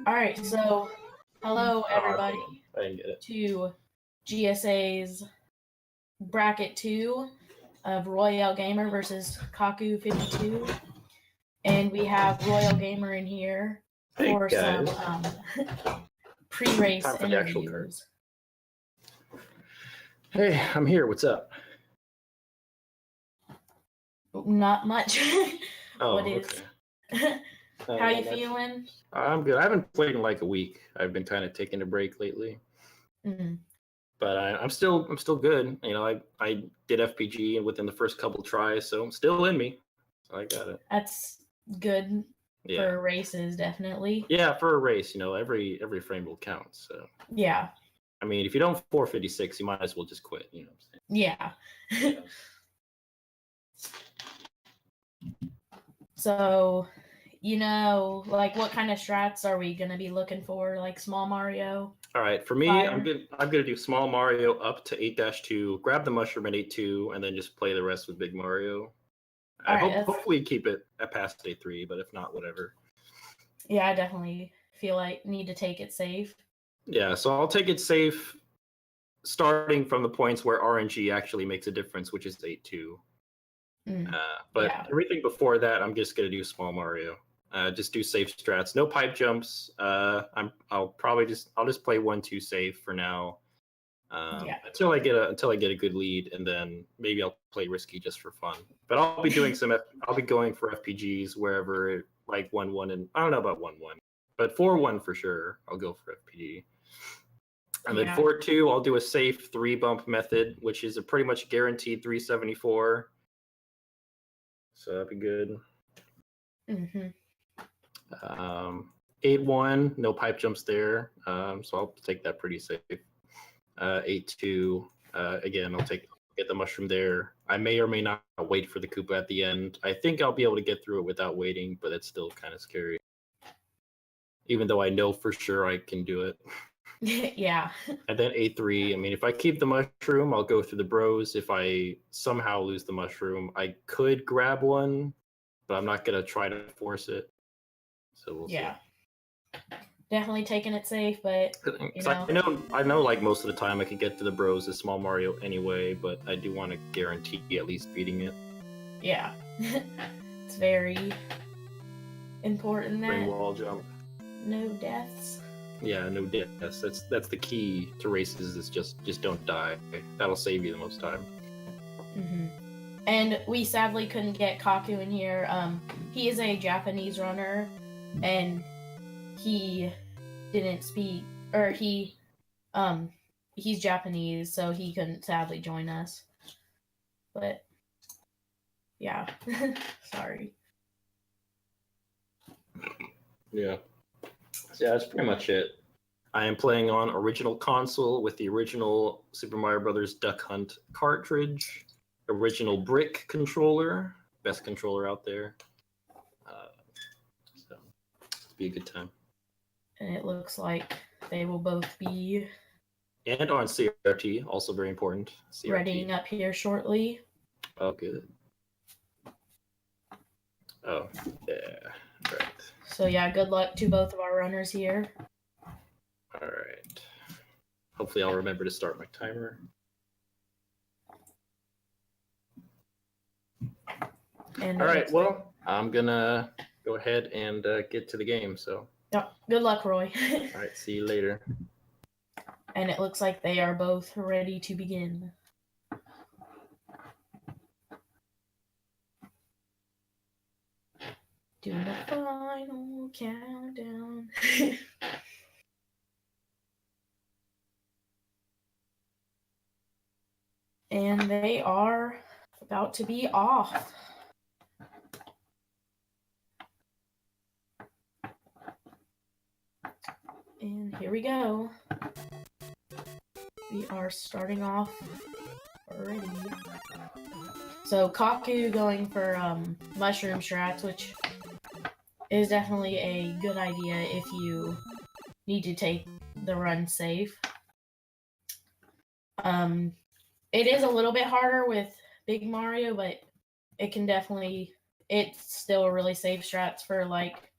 All right, so hello everybody I didn't get it. to GSA's bracket 2 of RoyLGamer versus kaku52, and we have RoyLGamer in here for some pre-race interviews. Hey, I'm here. What's up? Not much. Oh, What is? Okay. How you feeling? I'm good. I haven't played in like a week. I've been kind of taking a break lately. Mm-hmm. But I'm still good. You know, I did FPG within the first couple tries, so I'm still in me. So I got it. That's good for races, definitely. Yeah, for a race, you know, every frame will count. So yeah. I mean, if you don't 456, you might as well just quit. You know what I'm saying? Yeah. So, you know, like what kind of strats are we gonna be looking for? Like small Mario? All right, for me, I'm gonna do small Mario up to 8-2, grab the mushroom at 8-2, and then just play the rest with big Mario. Hopefully keep it at past 8-3, but if not, whatever. Yeah, I definitely feel like need to take it safe. Yeah, so I'll take it safe, starting from the points where RNG actually makes a difference, which is 8-2. But everything before that, I'm just gonna do small Mario. Just do safe strats, no pipe jumps. I'll just play 1-2 safe for now. Until I get a good lead, and then maybe I'll play risky just for fun. But I'll be doing I'll be going for FPGs wherever, like 1-1, and I don't know about 1-1, but 4-1 for sure. I'll go for FPG. And then 4-2, I'll do a safe 3-bump method, which is a pretty much guaranteed 374. So that'd be good. 8-1, no pipe jumps there. So I'll take that pretty safe. 8-2, again, I'll get the mushroom there. I may or may not wait for the Koopa at the end. I think I'll be able to get through it without waiting, but it's still kind of scary. Even though I know for sure I can do it. Yeah. And then 8-3, I mean, if I keep the mushroom, I'll go through the bros. If I somehow lose the mushroom, I could grab one, but I'm not going to try to force it. So we'll see. Definitely taking it safe, but you know. I know like most of the time I could get to the bros as small Mario anyway, but I do want to guarantee at least beating it. Yeah. It's very important that ring wall jump. No deaths. Yeah, no deaths. That's the key to races, is just don't die. That'll save you the most time. And we sadly couldn't get Kaku in here. He is a Japanese runner, and he didn't speak, or he's Japanese, so he couldn't sadly join us. But yeah, sorry. Yeah, that's pretty much it. I am playing on original console with the original Super Mario Brothers Duck Hunt cartridge, original brick controller, best controller out there. So it'll be a good time. And it looks like they will both be. And on CRT, also very important. CRT. Readying up here shortly. Oh, good. Oh, yeah, right. So yeah, good luck to both of our runners here. All right. Hopefully I'll remember to start my timer. All right, well, I'm gonna go ahead and get to the game, so. Yeah, good luck, Roy. All right, see you later. And it looks like they are both ready to begin. Doing the final countdown. And they are about to be off. And here we go. We are starting off already. So Kaku going for mushroom strats, which is definitely a good idea if you need to take the run safe. It is a little bit harder with Big Mario, but it can definitely, it's still really safe strats for like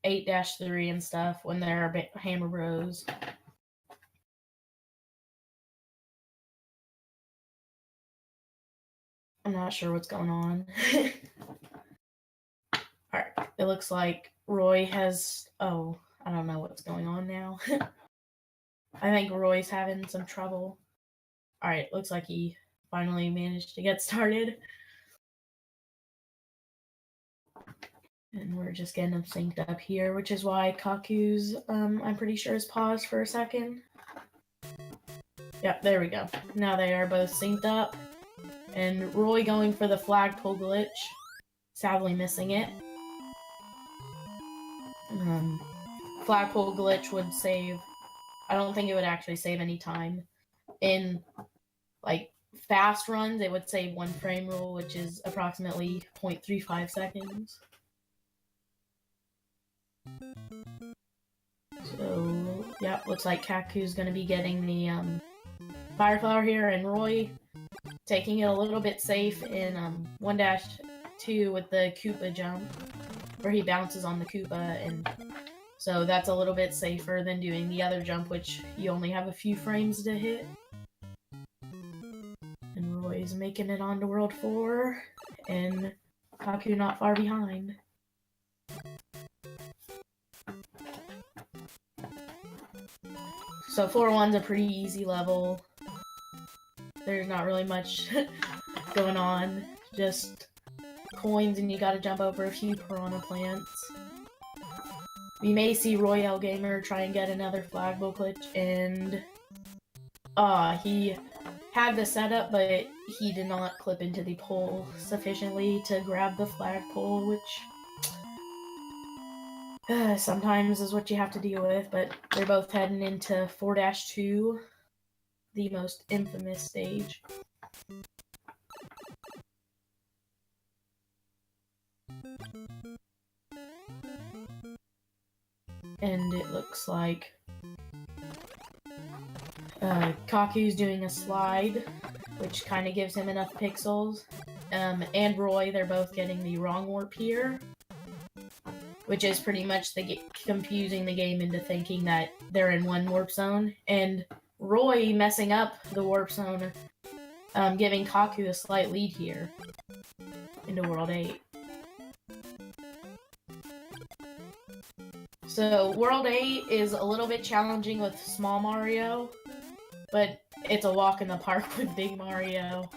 8-3 and stuff when there are Hammer Bros. I'm not sure what's going on. Alright, it looks like Roy has... Oh, I don't know what's going on now. I think Roy's having some trouble. Alright, looks like he finally managed to get started. And we're just getting them synced up here, which is why Kaku's, I'm pretty sure, is paused for a second. Yep, there we go. Now they are both synced up. And Roy going for the flagpole glitch, sadly missing it. Flagpole glitch would save... I don't think it would actually save any time. In, like, fast runs, it would save 1 frame rule, which is approximately 0.35 seconds. So, yeah, looks like Kaku's gonna be getting the Fire Flower here, and Roy taking it a little bit safe in 1-2 with the Koopa jump, where he bounces on the Koopa, and so that's a little bit safer than doing the other jump, which you only have a few frames to hit. And Roy's making it on to World 4, and Kaku not far behind. So 4-1's a pretty easy level. There's not really much going on. Just coins and you gotta jump over a few piranha plants. We may see RoyLGamer try and get another flagpole glitch, and he had the setup, but he did not clip into the pole sufficiently to grab the flagpole, which sometimes is what you have to deal with, but they're both heading into 4-2, the most infamous stage. And it looks like Kaku's doing a slide, which kind of gives him enough pixels. And Roy, they're both getting the wrong warp here, which is pretty much confusing the game into thinking that they're in one warp zone. And Roy messing up the warp zone, giving Kaku a slight lead here into World 8. So World 8 is a little bit challenging with Small Mario, but it's a walk in the park with Big Mario.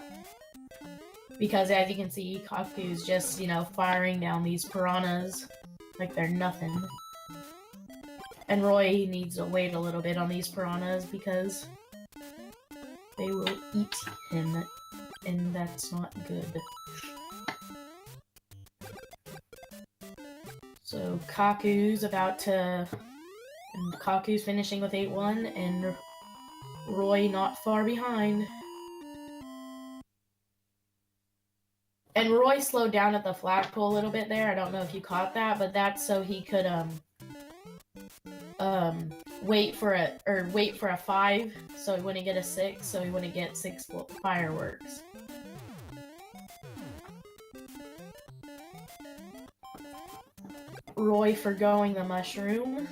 Because as you can see, Kaku's just, firing down these piranhas like they're nothing. And Roy needs to wait a little bit on these piranhas because they will eat him, and that's not good. So Kaku's Kaku's finishing with 8-1, and Roy not far behind. And Roy slowed down at the flagpole a little bit there. I don't know if you caught that, but that's so he could wait for a 5, so he wouldn't get a 6, so he wouldn't get 6 fireworks. Roy forgoing the mushroom.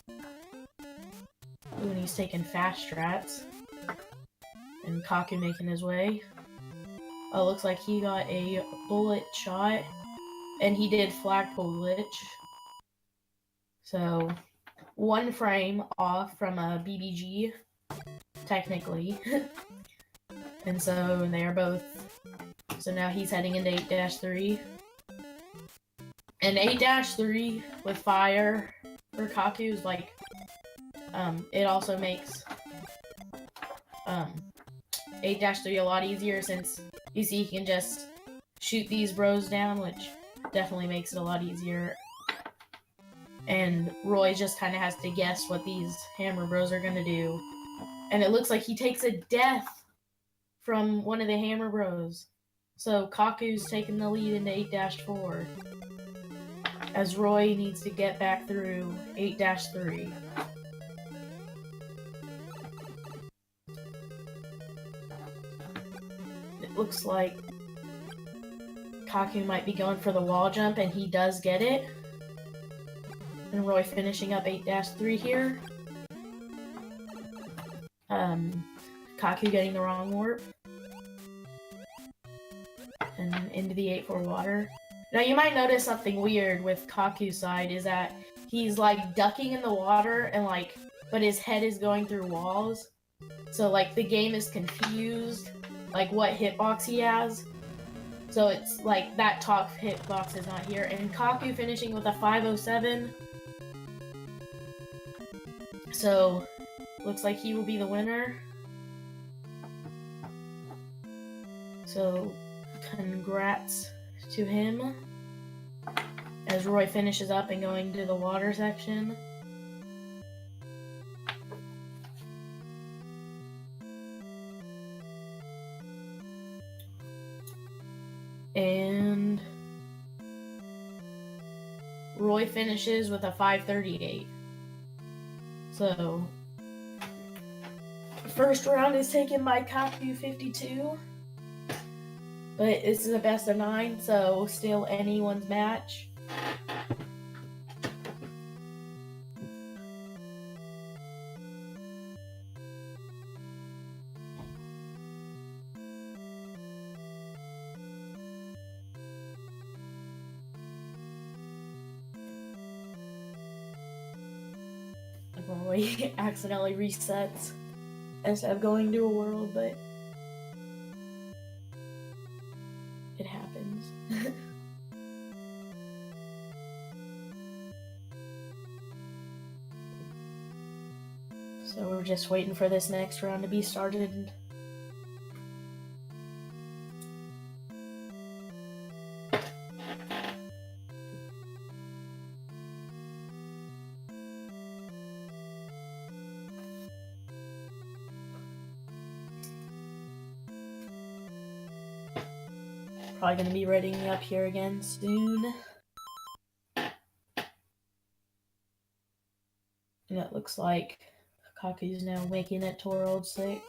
Ooh, and he's taking fast strats. And Kaku making his way. Oh, looks like he got a bullet shot. And he did flagpole glitch. So, 1 frame off from a BBG, technically. And so they are both... So now he's heading into 8-3. And 8-3 with fire for Kaku is like, it also makes 8-3 a lot easier since you see he can just shoot these bros down, which definitely makes it a lot easier. And Roy just kind of has to guess what these Hammer Bros are going to do. And it looks like he takes a death from one of the Hammer Bros. So Kaku's taking the lead into 8-4. As Roy needs to get back through 8-3. It looks like Kaku might be going for the wall jump, and he does get it. And Roy finishing up 8-3 here. Kaku getting the wrong warp. And into the 8-4 water. Now you might notice something weird with Kaku's side is that he's like ducking in the water and like, but his head is going through walls. So like the game is confused, like what hitbox he has. So it's like that top hitbox is not here. And Kaku finishing with a 507. So looks like he will be the winner. So congrats to him as Roy finishes up and going to the water section. And Roy finishes with a 538. So first round is taken by kaku52. But this is a best of 9, so still anyone's match. Roy accidentally resets instead of going to a world, but it happens. So we're just waiting for this next round to be started. Probably going to be readying up here again soon. And it looks like Kaku's now making it to World 6.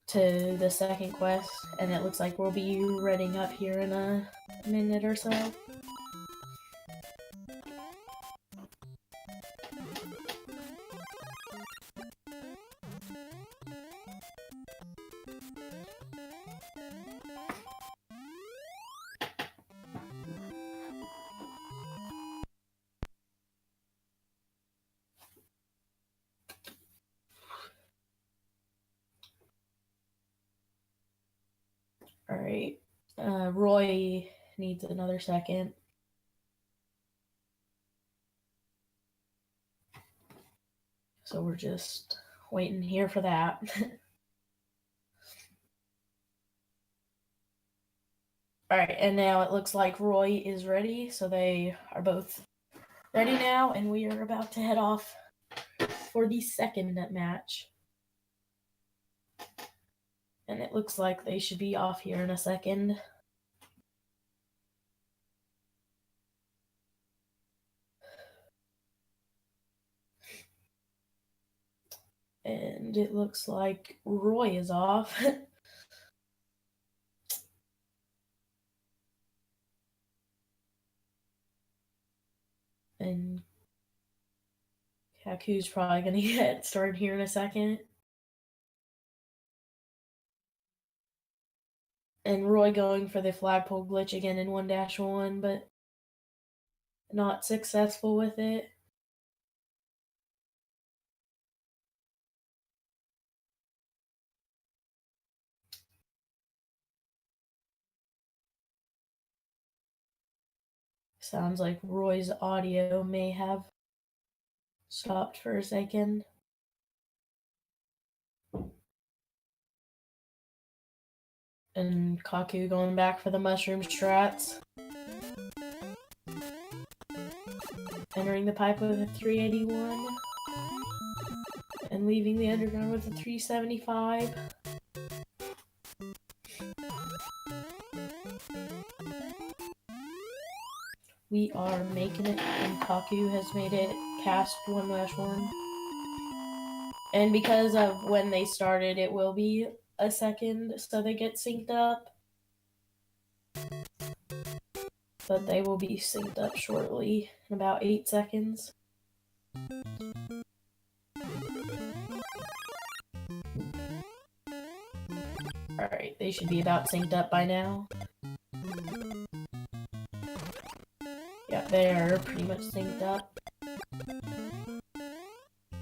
To the second quest, and it looks like we'll be readying up here in a minute or so. Alright, Roy needs another second. So we're just waiting here for that. Alright, and now it looks like Roy is ready, so they are both ready now, and we are about to head off for the second match. And it looks like they should be off here in a second. And it looks like Roy is off. And Kaku's probably going to get started here in a second. And Roy going for the flagpole glitch again in 1-1, but not successful with it. Sounds like Roy's audio may have stopped for a second. And Kaku going back for the mushroom strats. Entering the pipe with a 381. And leaving the underground with a 375. We are making it, and Kaku has made it past 1-1. And because of when they started, it will be a second, so they get synced up. But they will be synced up shortly, in about 8 seconds. Alright, they should be about synced up by now. Yeah, they are pretty much synced up.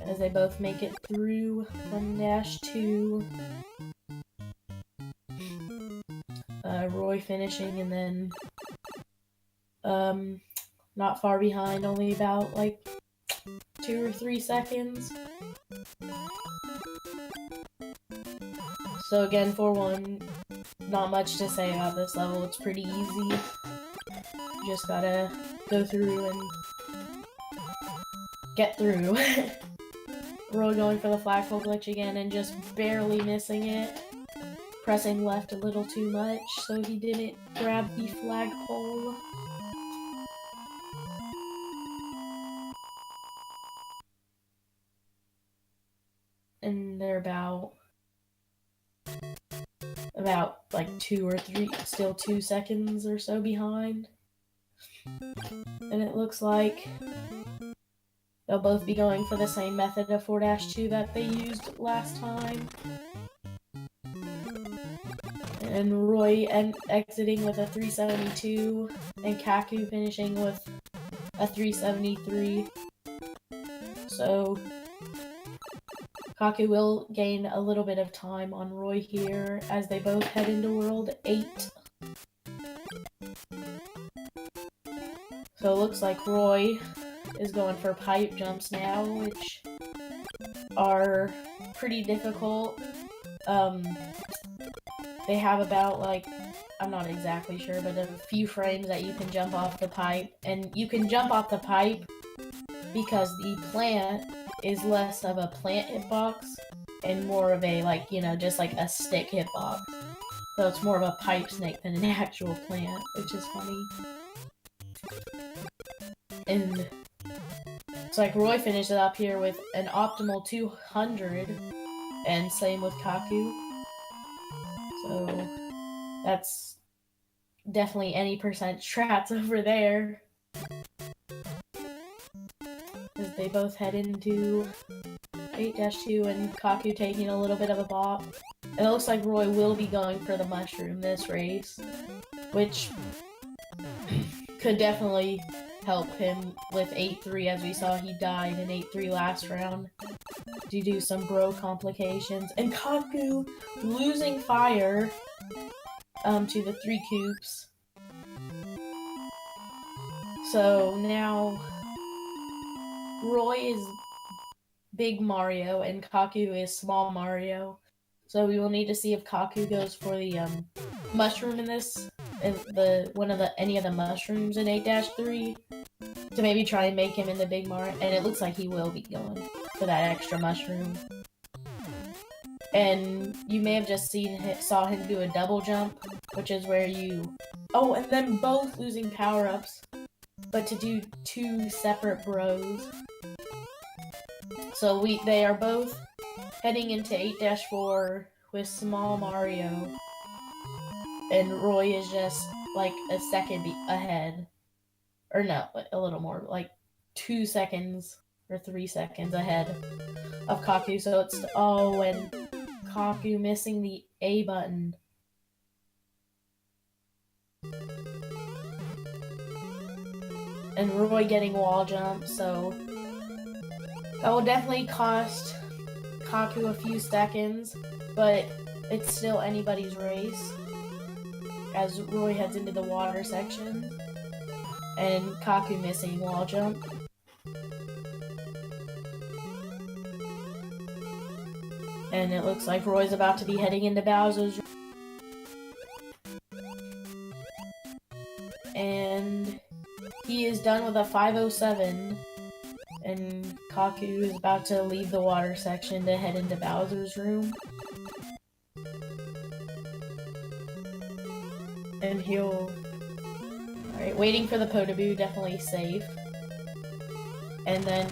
As they both make it through 1-2. Roy finishing, and then not far behind, only about like 2 or 3 seconds. So again, 4-1, not much to say about this level. It's pretty easy. You just gotta go through and get through. Roy going for the flagpole glitch again and just barely missing it. Pressing left a little too much, so he didn't grab the flagpole. And they're about like 2 or 3, still 2 seconds or so behind. And it looks like they'll both be going for the same method of 4-2 that they used last time. And Roy exiting with a 372, and Kaku finishing with a 373. So Kaku will gain a little bit of time on Roy here as they both head into World 8. So it looks like Roy is going for pipe jumps now, which are pretty difficult. They have about, like, I'm not exactly sure, but a few frames that you can jump off the pipe. And you can jump off the pipe because the plant is less of a plant hitbox and more of a, like, you know, just like a stick hitbox. So it's more of a pipe snake than an actual plant, which is funny. And it's like Roy finishes up here with an optimal 200, and same with Kaku. So that's definitely any percent strats over there. As they both head into 8-2 and Kaku taking a little bit of a bop. And it looks like Roy will be going for the mushroom this race, which could definitely help him with 8-3, as we saw he died in 8-3 last round due to some bro complications. And Kaku losing fire to the 3 coops. So now Roy is Big Mario and Kaku is Small Mario. So we will need to see if Kaku goes for the mushroom in this, any of the mushrooms in 8-3, to maybe try and make him in the Big Mario. And it looks like he will be going for that extra mushroom. And you may have just saw him do a double jump, which is where you... Oh, and then both losing power-ups, but to do 2 separate bros. So they are both heading into 8-4 with Small Mario, and Roy is just like a second ahead. Or no, a little more, like 2 seconds or 3 seconds ahead of Kaku. So it's, oh, and Kaku missing the A button. And Roy getting wall jump, so that will definitely cost Kaku a few seconds, but it's still anybody's race as Roy heads into the water section. And Kaku missing wall jump. And it looks like Roy's about to be heading into Bowser's. And he is done with a 507. And Kaku is about to leave the water section to head into Bowser's room. And he'll... Alright, waiting for the Potaboo, definitely safe. And then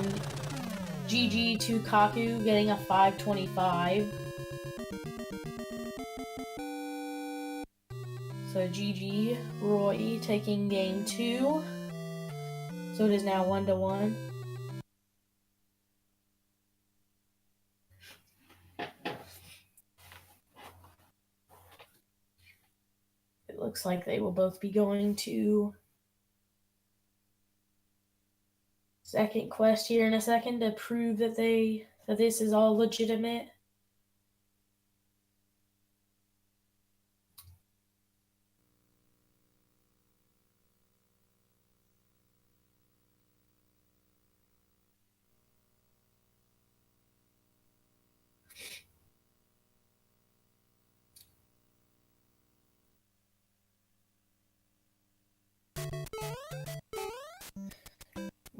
GG to Kaku, getting a 525. So So GG, Roy taking game 2. So it is now 1-1. It looks like they will both be going to second quest here in a second to prove that this is all legitimate.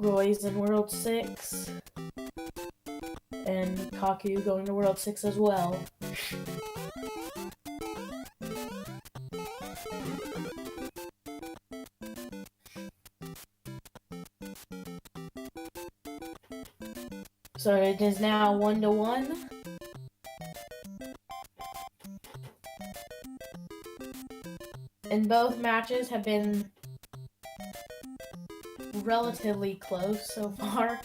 Roy's in World 6. And Kaku going to World 6 as well. So it is now 1-1. And both matches have been relatively close so far.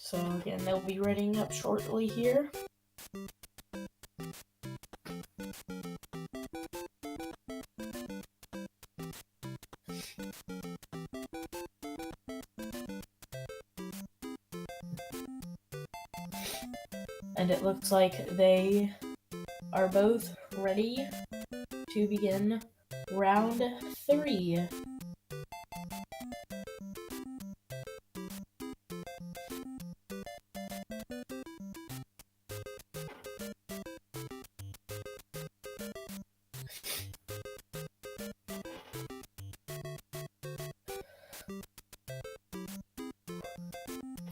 So again, they'll be readying up shortly here. And it looks like they are both ready to begin round 3.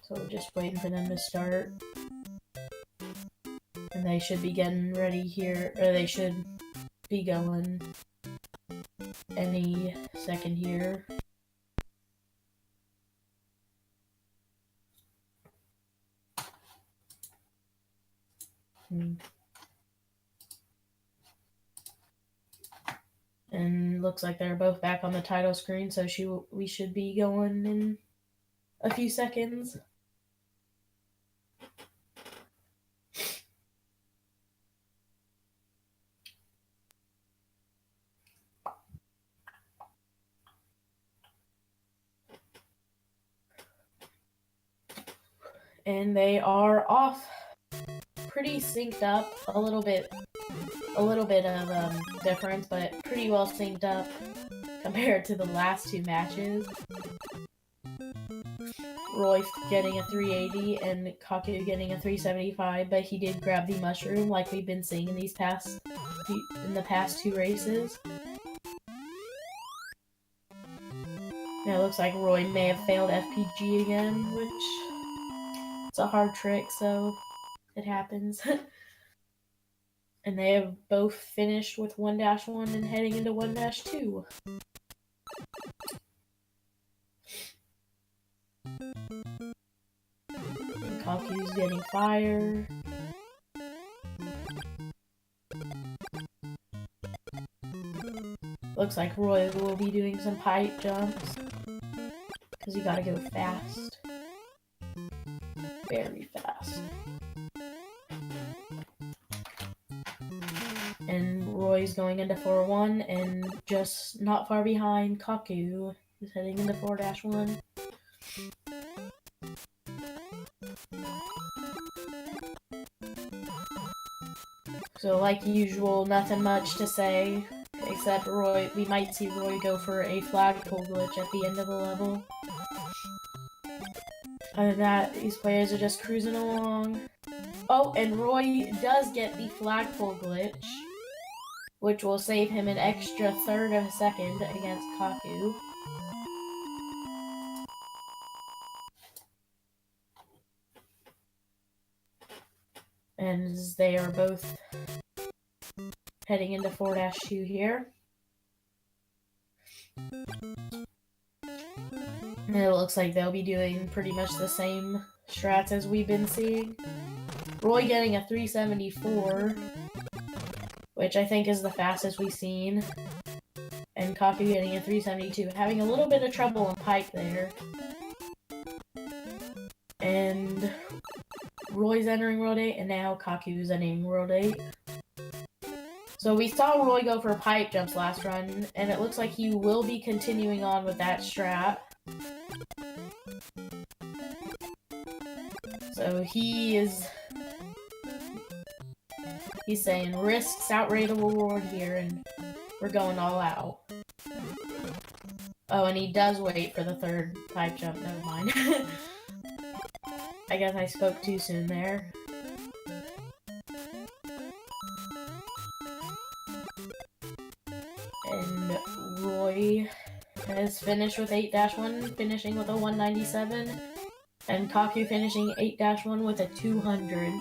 So we're just waiting for them to start. And they should be getting ready here, or they should be going any second here. And looks like they're both back on the title screen, so we should be going in a few seconds. And they are off, pretty synced up, a little bit of difference, but pretty well synced up compared to the last 2 matches. Roy getting a 380 and Kaku getting a 375, but he did grab the mushroom like we've been seeing in the past 2 races. Now it looks like Roy may have failed FPG again, which it's a hard trick, so it happens. And they have both finished with 1-1 and heading into 1-2. And Kaku's getting fire. Looks like Roy will be doing some pipe jumps, because you gotta go fast. Very fast. And Roy's going into 4-1, and just not far behind, Kaku is heading into 4-1. So like usual, nothing much to say, except we might see Roy go for a flagpole glitch at the end of the level. Other than that, these players are just cruising along. Oh, and Roy does get the flagpole glitch, which will save him an extra third of a second against Kaku. And they are both heading into 4-2 here. And it looks like they'll be doing pretty much the same strats as we've been seeing. Roy getting a 374, which I think is the fastest we've seen. And Kaku getting a 372, having a little bit of trouble in pipe there. And Roy's entering World 8, and now Kaku's entering World 8. So we saw Roy go for pipe jumps last run, and it looks like he will be continuing on with that strat. So he's saying risks outweigh the reward here, and we're going all out. Oh, and he does wait for the third pipe jump. Never mind. I guess I spoke too soon there. And Roy has finished with 8-1, finishing with a 197. And Kaku finishing 8-1 with a 200.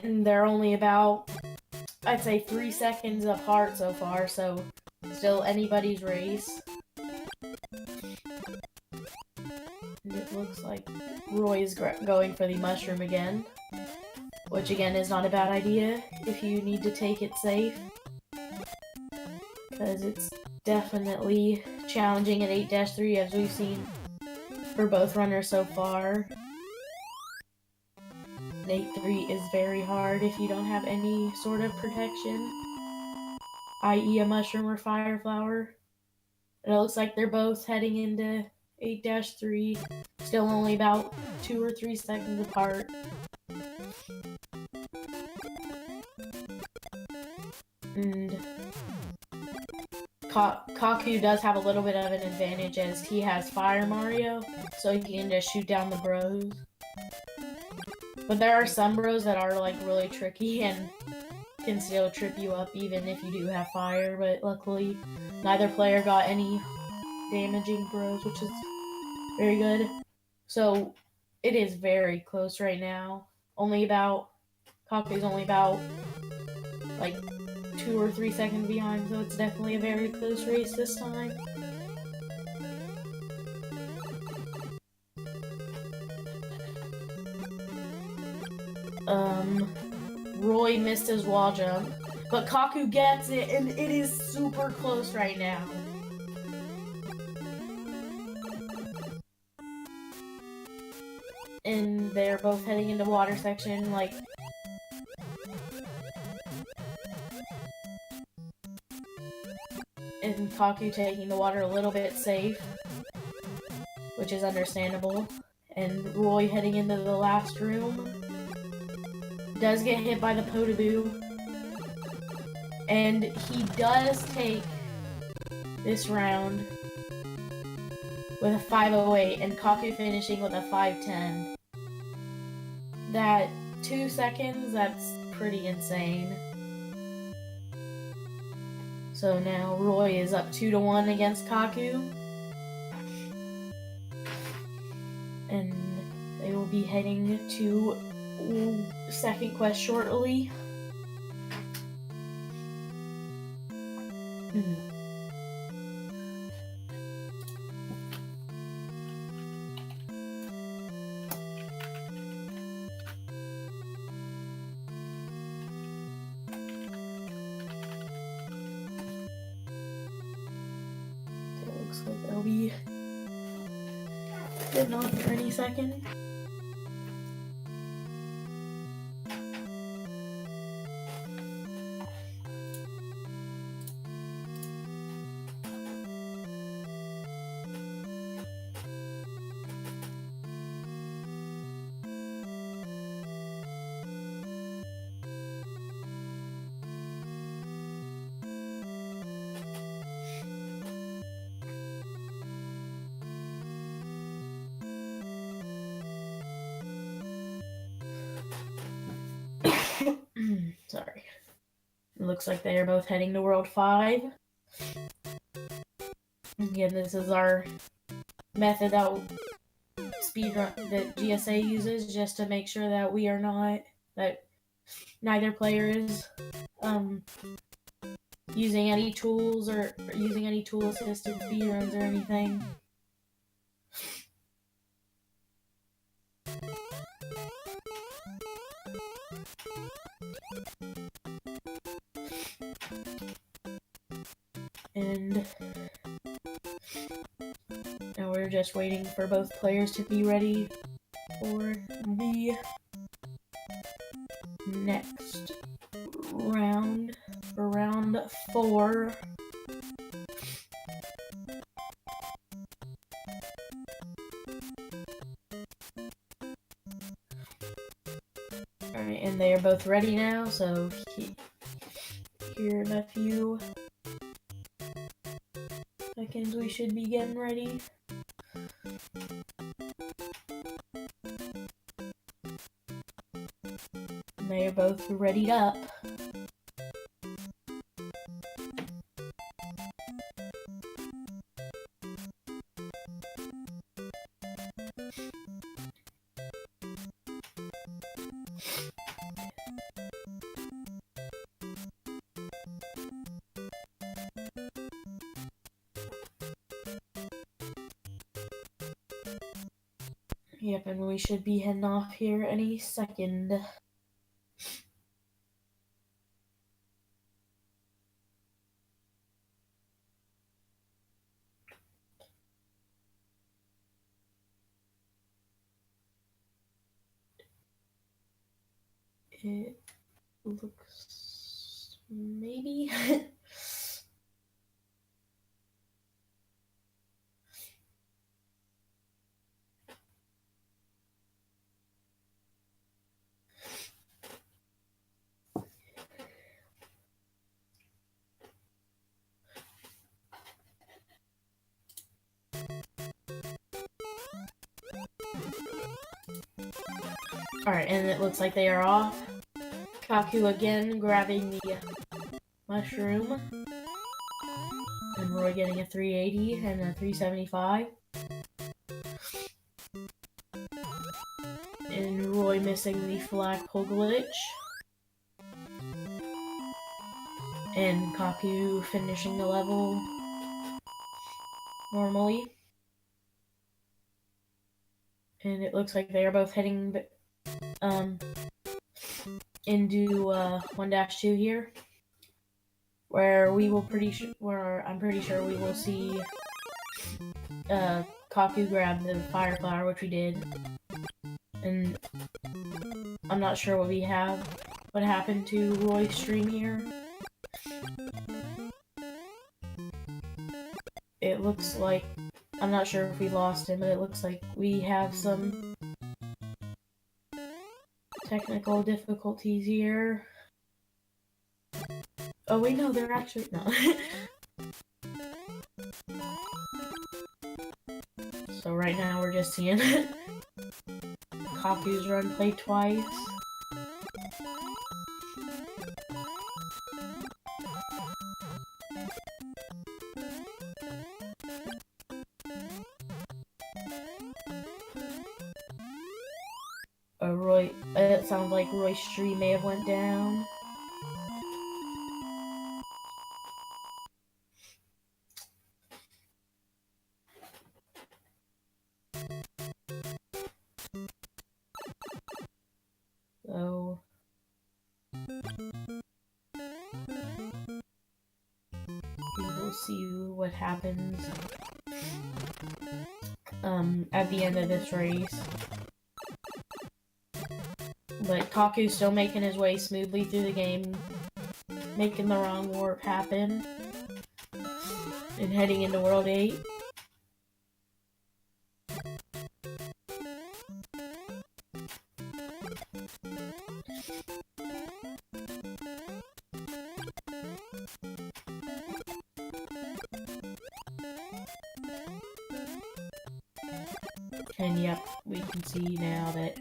And they're only about, I'd say, 3 seconds apart so far, so still anybody's race. And it looks like Roy is going for the mushroom again, which again is not a bad idea if you need to take it safe, because it's definitely challenging at 8-3 as we've seen for both runners so far. 8-3 is very hard if you don't have any sort of protection, i.e. a mushroom or fire flower. And it looks like they're both heading into 8-3, still only about 2 or 3 seconds apart. And Kaku does have a little bit of an advantage as he has Fire Mario, so he can just shoot down the bros. But there are some bros that are like really tricky and can still trip you up even if you do have fire, but luckily neither player got any damaging bros, which is very good. So it is very close right now. Kaku's only about like 2 or 3 seconds behind, so it's definitely a very close race this time. Roy missed his wall jump, but Kaku gets it, and it is super close right now. And they're both heading into water section, like, and Kaku taking the water a little bit safe, which is understandable. And Roy heading into the last room. Does get hit by the Potaboo, and he does take this round with a 508, and Kaku finishing with a 510. That 2 seconds, that's pretty insane. So now Roy is up 2-1 against Kaku, and they will be heading to second quest shortly. It looks like they'll be getting on for any second. Sorry. It looks like they are both heading to World 5. Again, this is our method that Speedrun that GSA uses just to make sure that we are not, that neither player is using any tools or using any tool assisted speedruns or anything. And now we're just waiting for both players to be ready for the next round, for round 4. Alright, and they are both ready now, so here in a few seconds we should be getting ready. And they are both readied up. Yep, and we should be heading off here any second. It looks maybe. Alright, and it looks like they are off. Kaku again grabbing the mushroom. And Roy getting a 380 and a 375. And Roy missing the flagpole glitch. And Kaku finishing the level normally. And it looks like they are both heading into 1-2 here, where we will I'm pretty sure we will see Kaku grab the fire flower, which we did, and I'm not sure what happened to Roy's stream here. It looks like, I'm not sure if we lost him, but it looks like we have some technical difficulties here. Oh wait, no, they're actually no. So right now we're just seeing Kaku's run play twice. It sounds like Roy's stream may have went down. So we will see what happens at the end of this race. But Kaku's still making his way smoothly through the game, making the wrong warp happen, and heading into World 8. And yep, we can see now that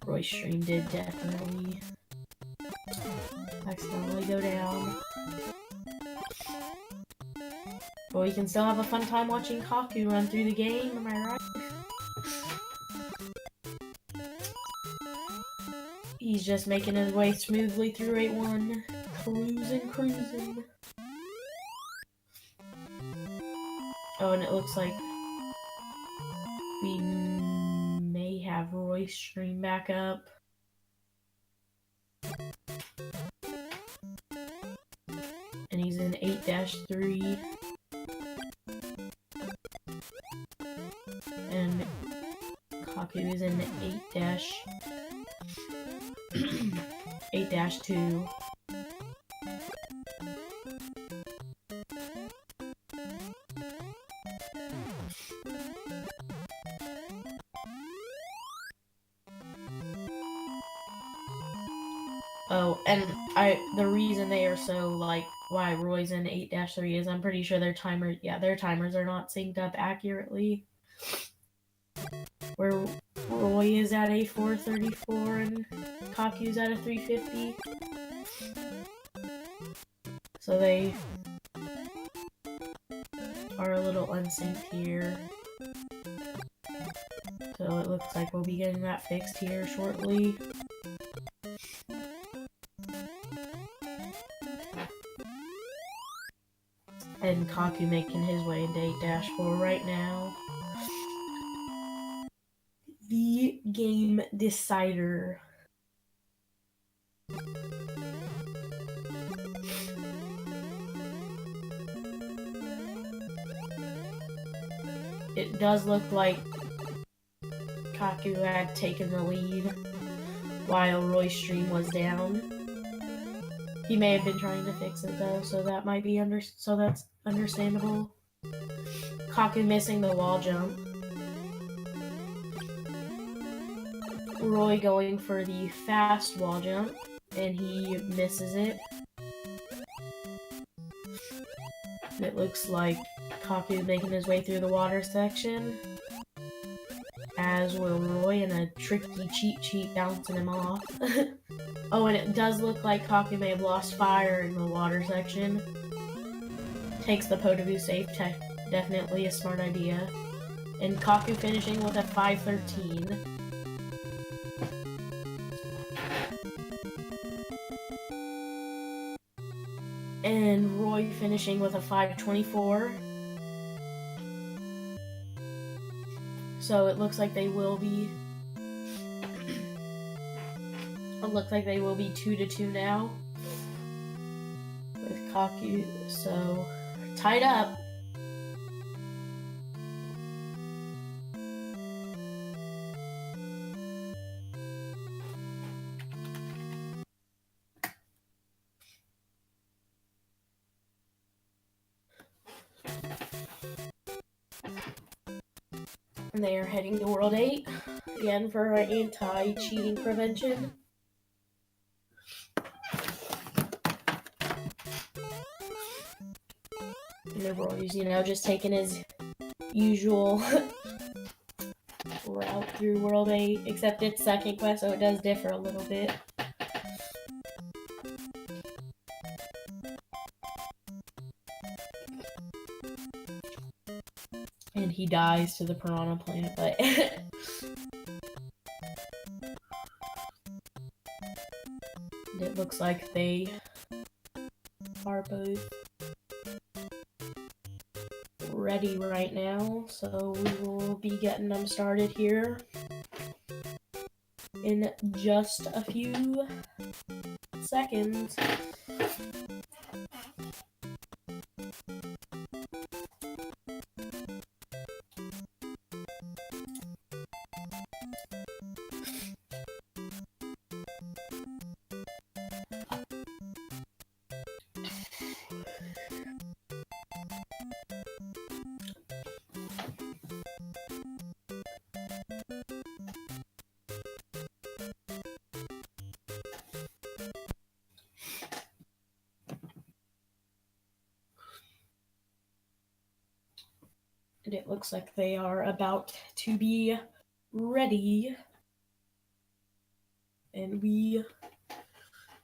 Roy's stream did definitely accidentally go down. But we can still have a fun time watching Kaku run through the game, am I right? He's just making his way smoothly through 8-1. Cruising. Oh, and it looks like we may have Roy's stream back up. And he's in 8-3. And Kaku is in 8-2. Oh, and the reason they are so, like, why Roy's in 8-3 is I'm pretty sure their timers are not synced up accurately. Where Roy is at a 434 and Kaku's at a 350. So they are a little unsynced here. So it looks like we'll be getting that fixed here shortly. And Kaku making his way into 8-4 right now. The game decider. It does look like Kaku had taken the lead while Roy's stream was down. He may have been trying to fix it though, so that might be that's understandable. Kaku missing the wall jump. Roy going for the fast wall jump, and he misses it. It looks like Kaku making his way through the water section, as will Roy, and a tricky cheat bouncing him off. Oh, and it does look like Kaku may have lost fire in the water section. Takes the po-to-voo safe, definitely a smart idea. And Kaku finishing with a 513. And Roy finishing with a 524. So it looks like they will be 2-2 now with Kaku. So tied up. And they are heading to World 8 again for anti-cheating prevention. And Roy's, just taking his usual route through World 8, except it's second quest, so it does differ a little bit. And he dies to the piranha plant, but it looks like they are both ready right now, so we will be getting them started here in just a few seconds. And it looks like they are about to be ready. And we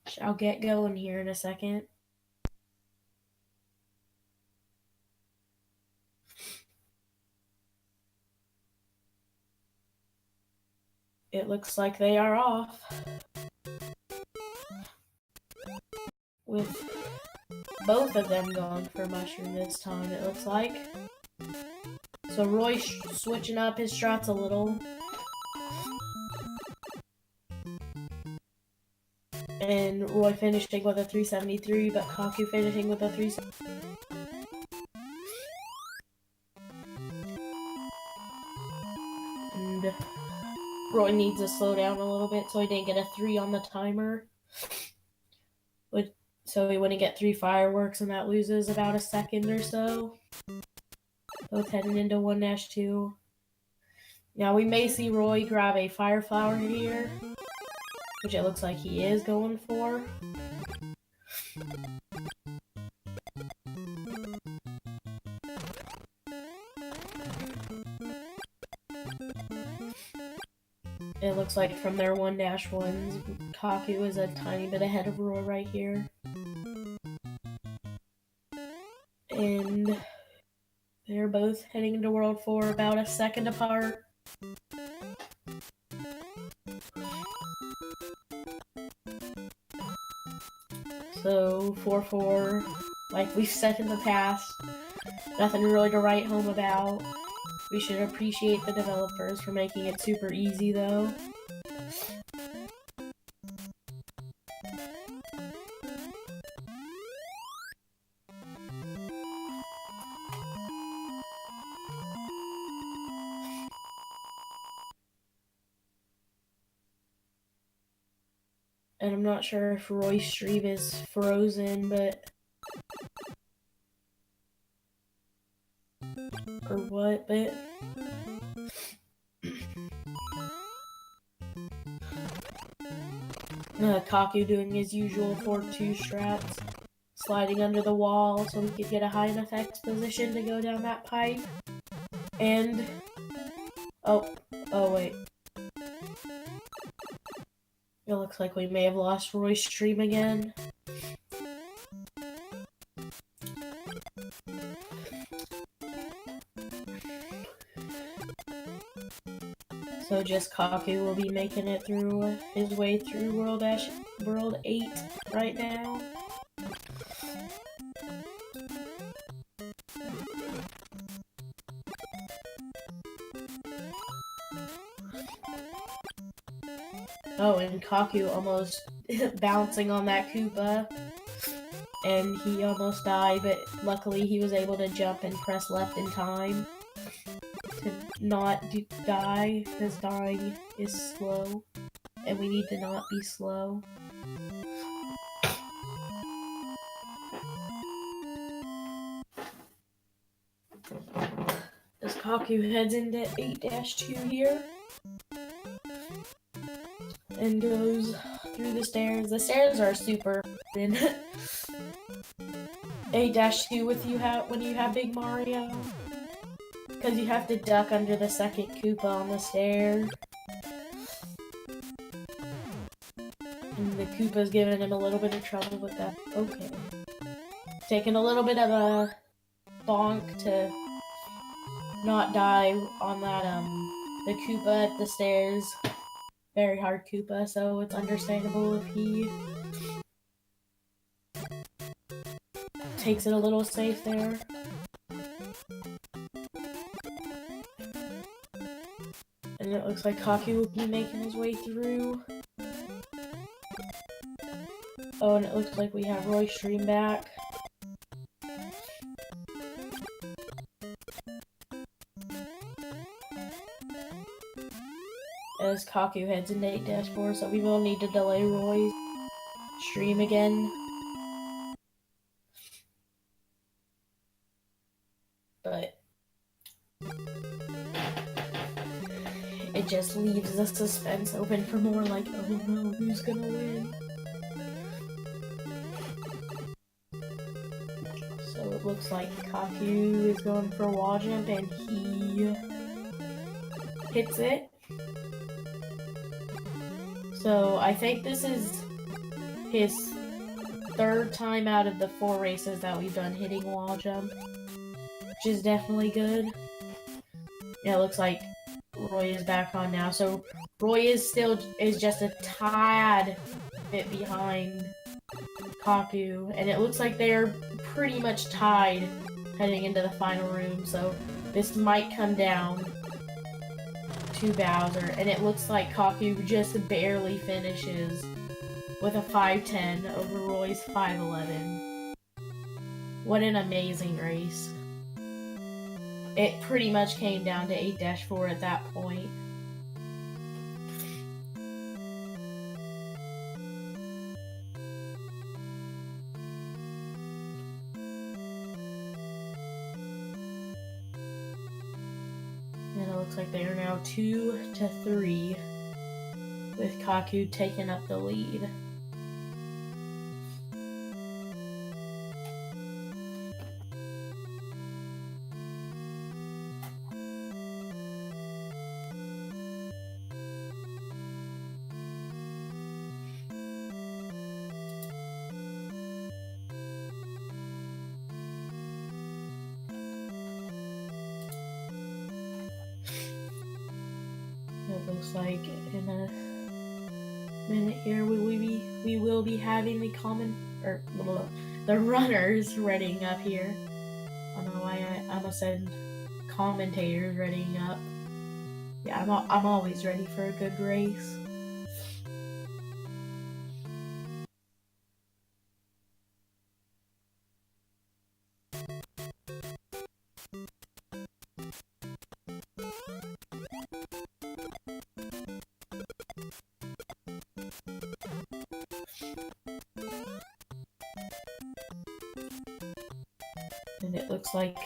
shall get going here in a second. It looks like they are off. with both of them going for mushroom this time, it looks like. So Roy's switching up his strats a little. And Roy finishing with a 373, but Kaku finishing with a 370. And Roy needs to slow down a little bit so he didn't get a 3 on the timer. So he wouldn't get 3 fireworks, and that loses about a second or so. Both heading into 1-2. Now we may see Roy grab a fire flower here, which it looks like he is going for. It looks like from their 1-1s, Kaku is a tiny bit ahead of Roy right here. And they're both heading into World 4 about a second apart. So 4-4, like we've said in the past, nothing really to write home about. We should appreciate the developers for making it super easy though. And I'm not sure if Roy's stream is frozen, but... or what, but... Kaku doing his usual 4-2 strats. Sliding under the wall so we could get a high enough X position to go down that pipe. And... oh wait. It looks like we may have lost Roy's stream again. So just Kaku will be making it through his way through World 8 right now. Oh, and Kaku almost bouncing on that Koopa, and he almost died, but luckily he was able to jump and press left in time to not die, because dying is slow, and we need to not be slow. As Kaku heads into 8-2 here. And goes through the stairs. The stairs are super in 8-2 when you have Big Mario. Because you have to duck under the second Koopa on the stair. And the Koopa's giving him a little bit of trouble with that. Okay. Taking a little bit of a bonk to not die on that, the Koopa at the stairs. Very hard Koopa, so it's understandable if he takes it a little safe there. And it looks like Kaku will be making his way through. Oh, and it looks like we have Roy's stream back. As Kaku heads into 8-4, so we will need to delay Roy's stream again. But it just leaves the suspense open for more, like, oh no, who's gonna win? So it looks like Kaku is going for a wall jump, and he hits it. So I think this is his 3rd time out of the 4 races that we've done hitting wall jump, which is definitely good. Yeah, it looks like Roy is back on now. So Roy is just a tad bit behind Kaku, and it looks like they're pretty much tied heading into the final room, so this might come down to Bowser, and it looks like Kaku just barely finishes with a 5:10 over Roy's 5:11. What an amazing race. It pretty much came down to 8-4 at that point. And it looks like they are now 2-3, with Kaku taking up the lead. It looks like in a minute here we will be having the the runners readying up here. I don't know why I almost said commentators readying up. Yeah, I'm always ready for a good race. And it looks like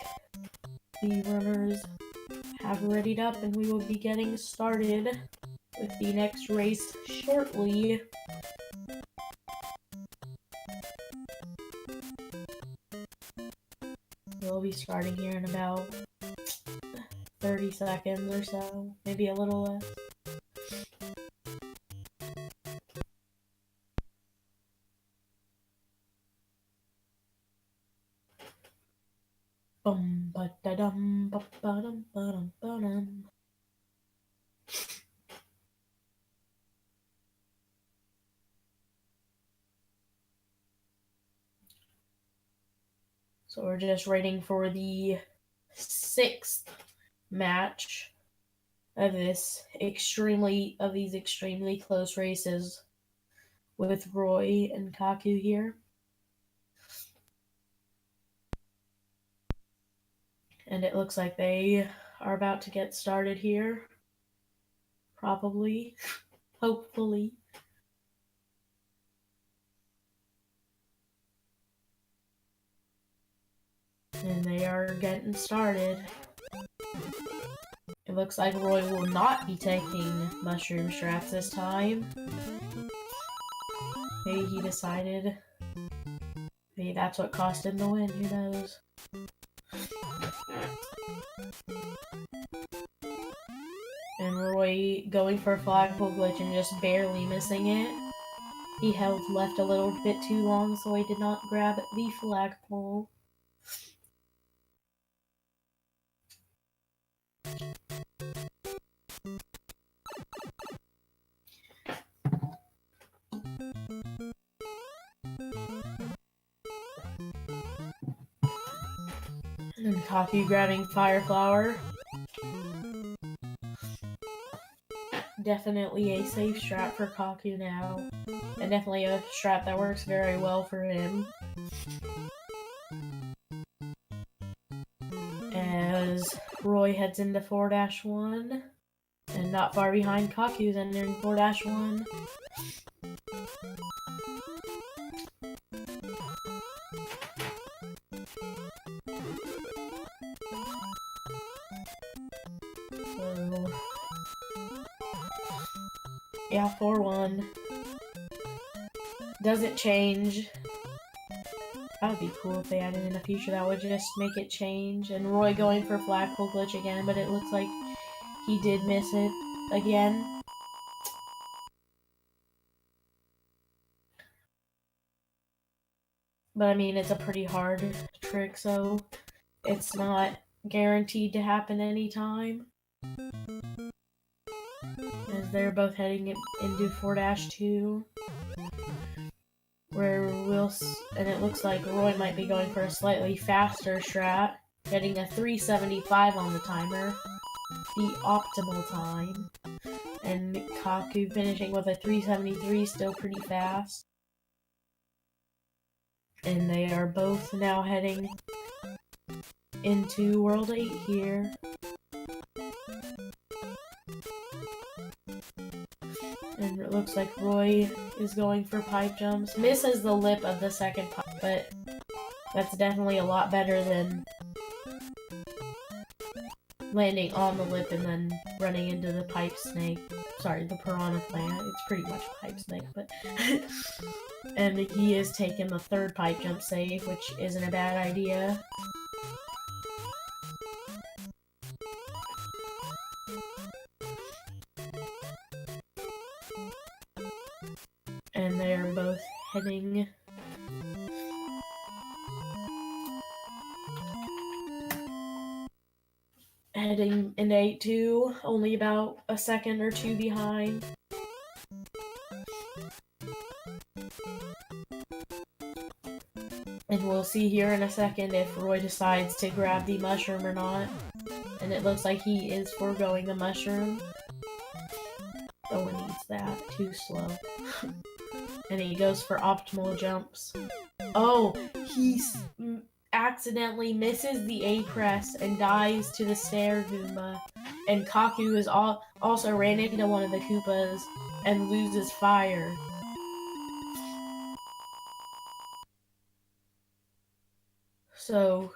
the runners have readied up, and we will be getting started with the next race shortly. We'll be starting here in about 30 seconds or so, maybe a little less. Bum ba da dum ba ba dum ba dum ba dum. So we're just waiting for the 6th match of these extremely close races with Roy and Kaku here. And it looks like they are about to get started here. Probably. Hopefully. And they are getting started. It looks like Roy will not be taking mushroom strats this time. Maybe he decided. Maybe that's what cost him the win, who knows. And Roy going for a flagpole glitch and just barely missing it. He held left a little bit too long, so he did not grab the flagpole. And Kaku grabbing Fire Flower. Definitely a safe strat for Kaku now. And definitely a strat that works very well for him. As Roy heads into 4-1. And not far behind, Kaku's entering 4-1. So, yeah, 4-1. Doesn't change. That would be cool if they added in the future. That would just make it change. And Roy going for flagpole glitch again, but it looks like he did miss it again. But I mean, it's a pretty hard trick, so it's not guaranteed to happen anytime. As they're both heading into 4-2. and it looks like Roy might be going for a slightly faster strat, getting a 3:75 on the timer, the optimal time, and Kaku finishing with a 3:73, still pretty fast. And they are both now heading into World 8 here. And it looks like Roy is going for pipe jumps. Misses the lip of the second pipe, but that's definitely a lot better than landing on the lip and then running into the pipe snake. Sorry, the piranha plant. It's pretty much a pipe snake, but... And he is taking the third pipe jump save, which isn't a bad idea. And they are both heading into 8-2, only about a second or two behind. And we'll see here in a second if Roy decides to grab the mushroom or not. And it looks like he is foregoing the mushroom. No one needs that. Too slow. And he goes for optimal jumps. Oh, he accidentally misses the A press and dies to the stair Goomba. And Kaku is also ran into one of the Koopas and loses fire. So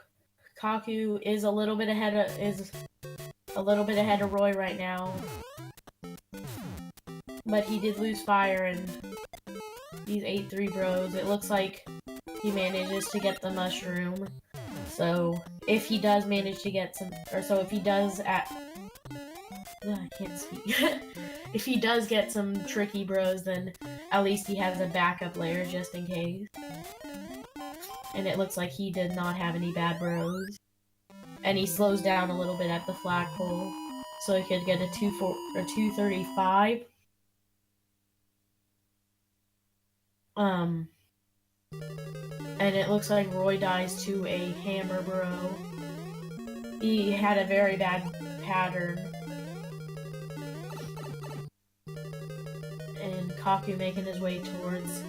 Kaku is a little bit ahead of Roy right now. But he did lose fire and these 8-3 bros. It looks like he manages to get the mushroom. So if he does manage to get some, if he does I can't speak. If he does get some tricky bros, then at least he has a backup layer just in case. And it looks like he did not have any bad bros. And he slows down a little bit at the flagpole, so he could get a 2:35. And it looks like Roy dies to a hammer bro. He had a very bad pattern. And Kaku making his way towards,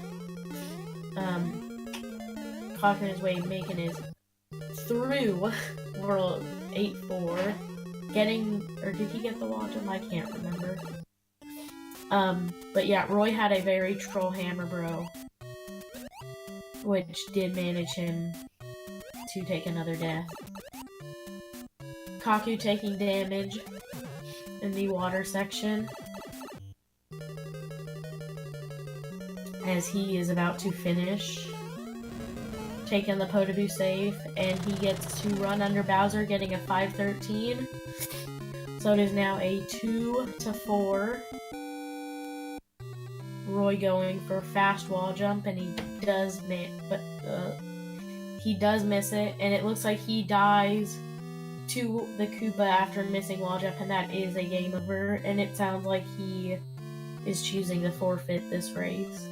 making his through World 8-4. Or did he get the wall jump? I can't remember. But yeah, Roy had a very troll hammer bro, which did manage him to take another death. Kaku taking damage in the water section as he is about to finish. Taking the Potaboo save, and he gets to run under Bowser, getting a 5:13. So it is now a 2-4. Roy going for fast wall jump, and he does miss it, and it looks like he dies to the Koopa after missing wall jump, and that is a game over, and it sounds like he is choosing to forfeit this race.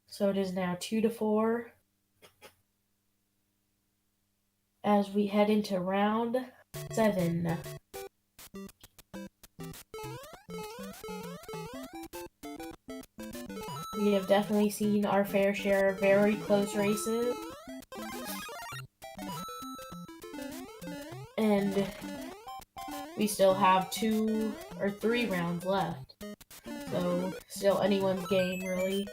So it is now 2-4 as we head into round 7. We have definitely seen our fair share of very close races. And we still have 2 or 3 rounds left. So still anyone's game, really.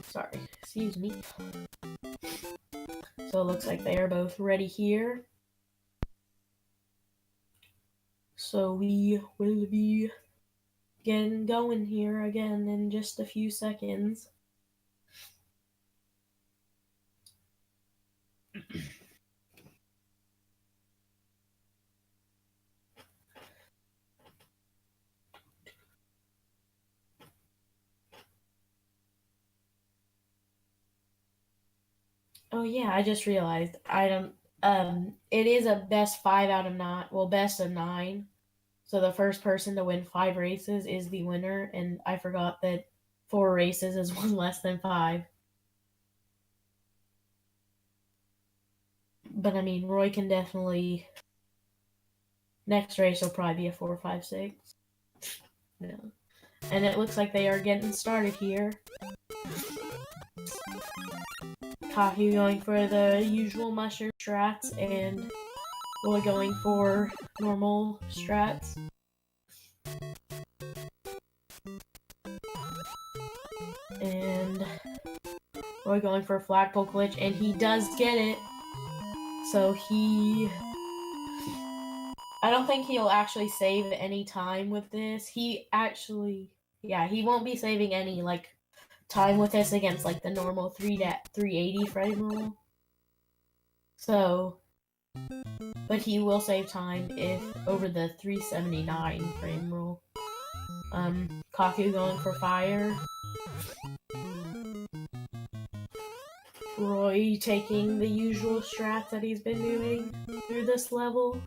Sorry, excuse me. So it looks like they are both ready here. So we will be getting going here again in just a few seconds. yeah, I just realized it is a best 5 out of 9. Well, best of 9. So the first person to win 5 races is the winner, and I forgot that 4 races is one less than 5. But I mean, Roy can definitely. Next race will probably be a 4, 5, 6. Yeah. And it looks like they are getting started here. Kaku going for the usual mushroom strats, and Roy going for normal strats. And Roy going for a flagpole glitch, and he does get it. So I don't think he'll actually save any time with this. He won't be saving any like time with this against like the normal 380 frame rule. So, but he will save time if over the 379 frame rule. Kaku going for fire. Roy taking the usual strats that he's been doing through this level.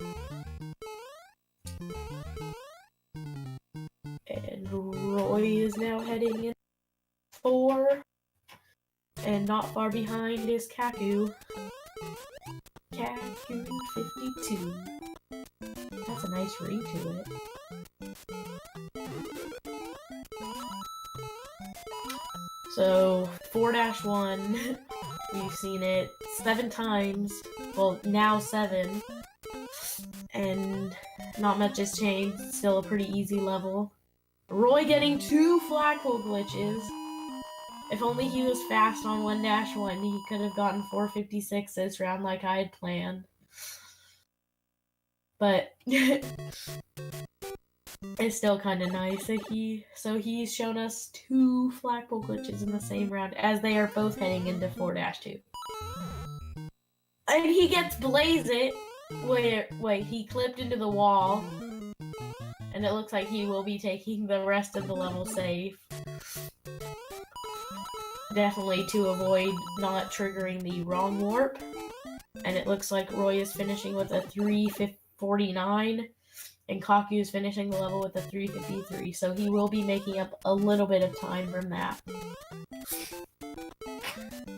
And Roy is now heading in 4. And not far behind is kaku52. That's a nice ring to it. So 4-1, we've seen it 7 times. Well, now 7. And not much has changed. It's still a pretty easy level. Roy getting 2 flagpole glitches. If only he was fast on 1-1, he could have gotten 456 this round like I had planned. But it's still kind of nice that he's shown us 2 flagpole glitches in the same round as they are both heading into 4-2. And he gets Blaze It. Wait, he clipped into the wall. And it looks like he will be taking the rest of the level safe. Definitely to avoid not triggering the wrong warp. And it looks like Roy is finishing with a 349. And Kaku is finishing the level with a 353. So he will be making up a little bit of time from that.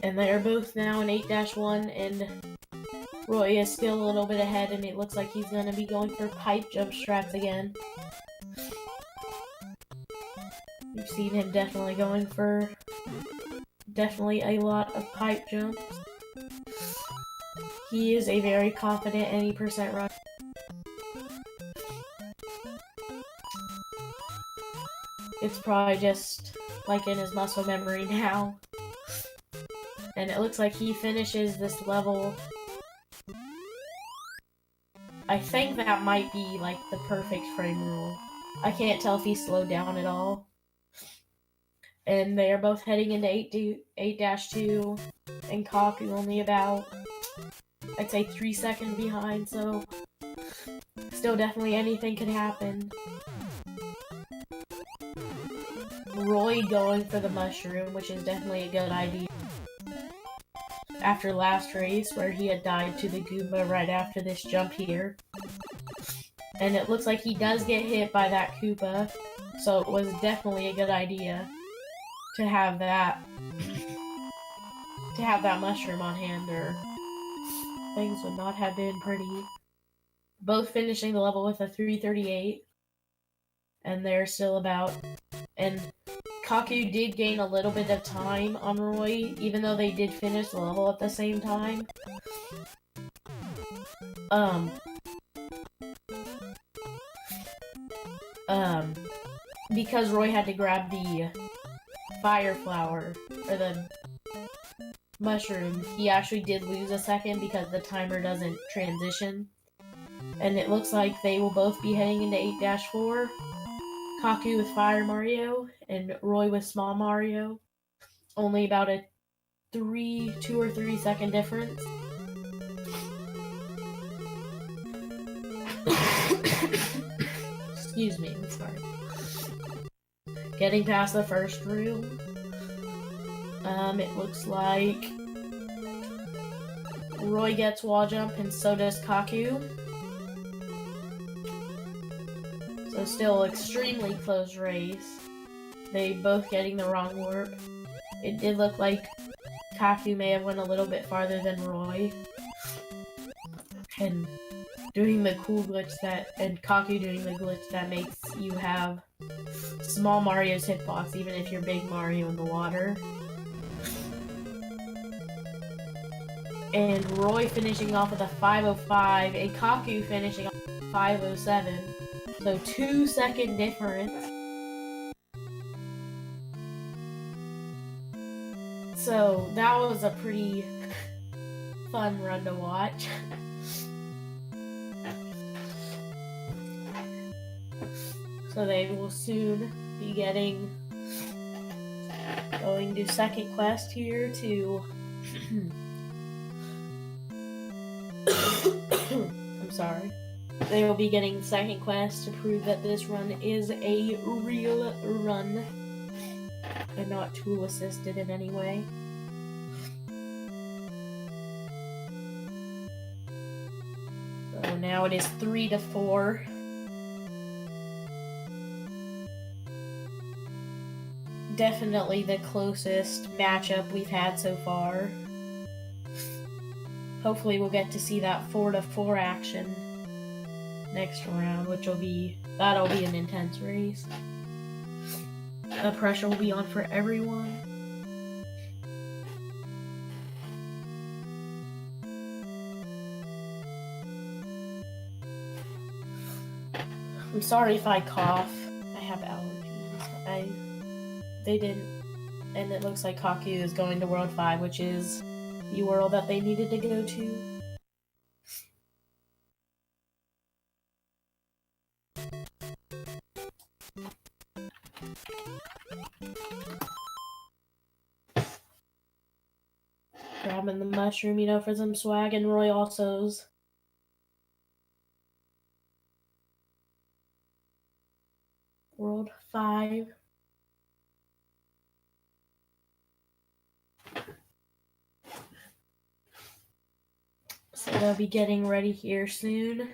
And they are both now in 8-1. And Roy is still a little bit ahead. And it looks like he's going to be going for pipe jump strats again. We've seen him definitely going for a lot of pipe jumps. He is a very confident any percent run. It's probably just like in his muscle memory now. And it looks like he finishes this level. I think that might be like the perfect frame rule. I can't tell if he slowed down at all. And they are both heading into 8-2, and Kaku only about, I'd say 3 seconds behind, so still definitely anything could happen. Roy going for the mushroom, which is definitely a good idea. After last race, where he had died to the Goomba right after this jump here. And it looks like he does get hit by that Koopa, so it was definitely a good idea to have that mushroom on hand, or things would not have been pretty. Both finishing the level with a 338, and they're still about. And Kaku did gain a little bit of time on Roy, even though they did finish the level at the same time. Because Roy had to grab the fire flower, or the mushroom, he actually did lose a second because the timer doesn't transition. And it looks like they will both be heading into 8-4. Kaku with Fire Mario, and Roy with Small Mario. Only about a 2 or 3 second difference. Excuse me, I'm sorry. Getting past the first room. It looks like Roy gets wall jump, and so does Kaku. So still extremely close race. They both getting the wrong warp. It did look like Kaku may have went a little bit farther than Roy. And doing the cool glitch and Kaku doing the glitch that makes you have small Mario's hitbox even if you're big Mario in the water. And Roy finishing off with a 505, and Kaku finishing off with a 507. So 2-second difference. So that was a pretty fun run to watch. So they will soon be going to second quest here to I'm sorry. They will be getting second quest to prove that this run is a real run and not tool assisted in any way. So now it is 3-4. Definitely the closest matchup we've had so far. Hopefully we'll get to see that 4-4 action next round, that'll be an intense race. The pressure will be on for everyone. I'm sorry if I cough. I have allergies. They didn't, and it looks like Kaku is going to World 5, which is the world that they needed to go to. Grabbing the mushroom, for some swag, and Roy also's. World 5. So they'll be getting ready here soon.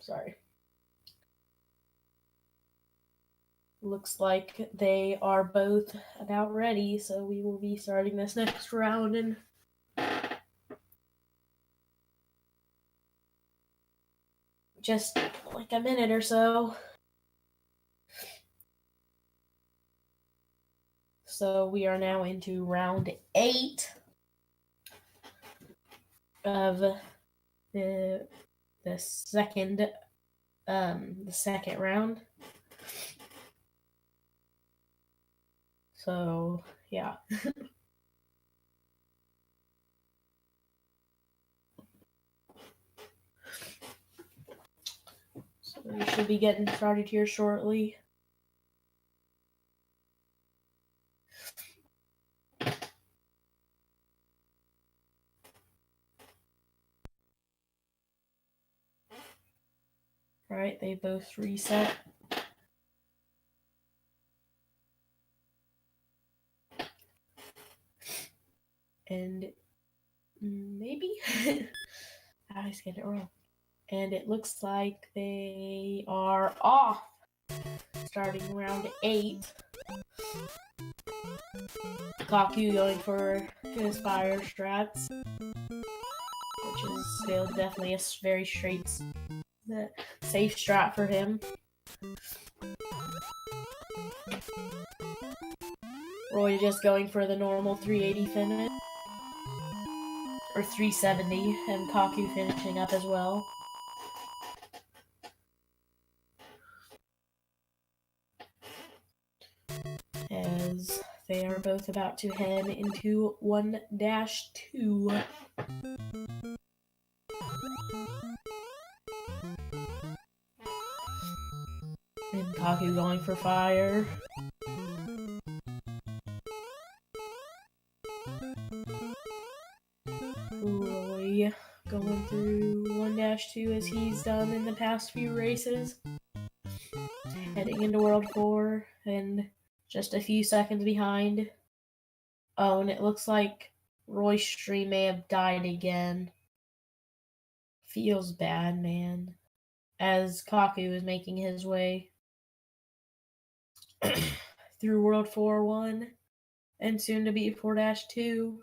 Sorry. Looks like they are both about ready, so we will be starting this next round in just like a minute or so. So we are now into round 8 of the second round. So yeah. So we should be getting started here shortly. Right, they both reset. And maybe I always get it wrong. And it looks like they are off. Starting round 8. Kaku going for his fire strats, which is still definitely a very safe strat for him. Roy just going for the normal 380 finish. Or 370, and Kaku finishing up as well. As they are both about to head into 1-2. And Kaku going for fire. Roy going through 1-2 as he's done in the past few races. Heading into World 4 and just a few seconds behind. Oh, and it looks like Roy's stream may have died again. Feels bad, man. As Kaku is making his way through World 4-1 and soon to be 4-2.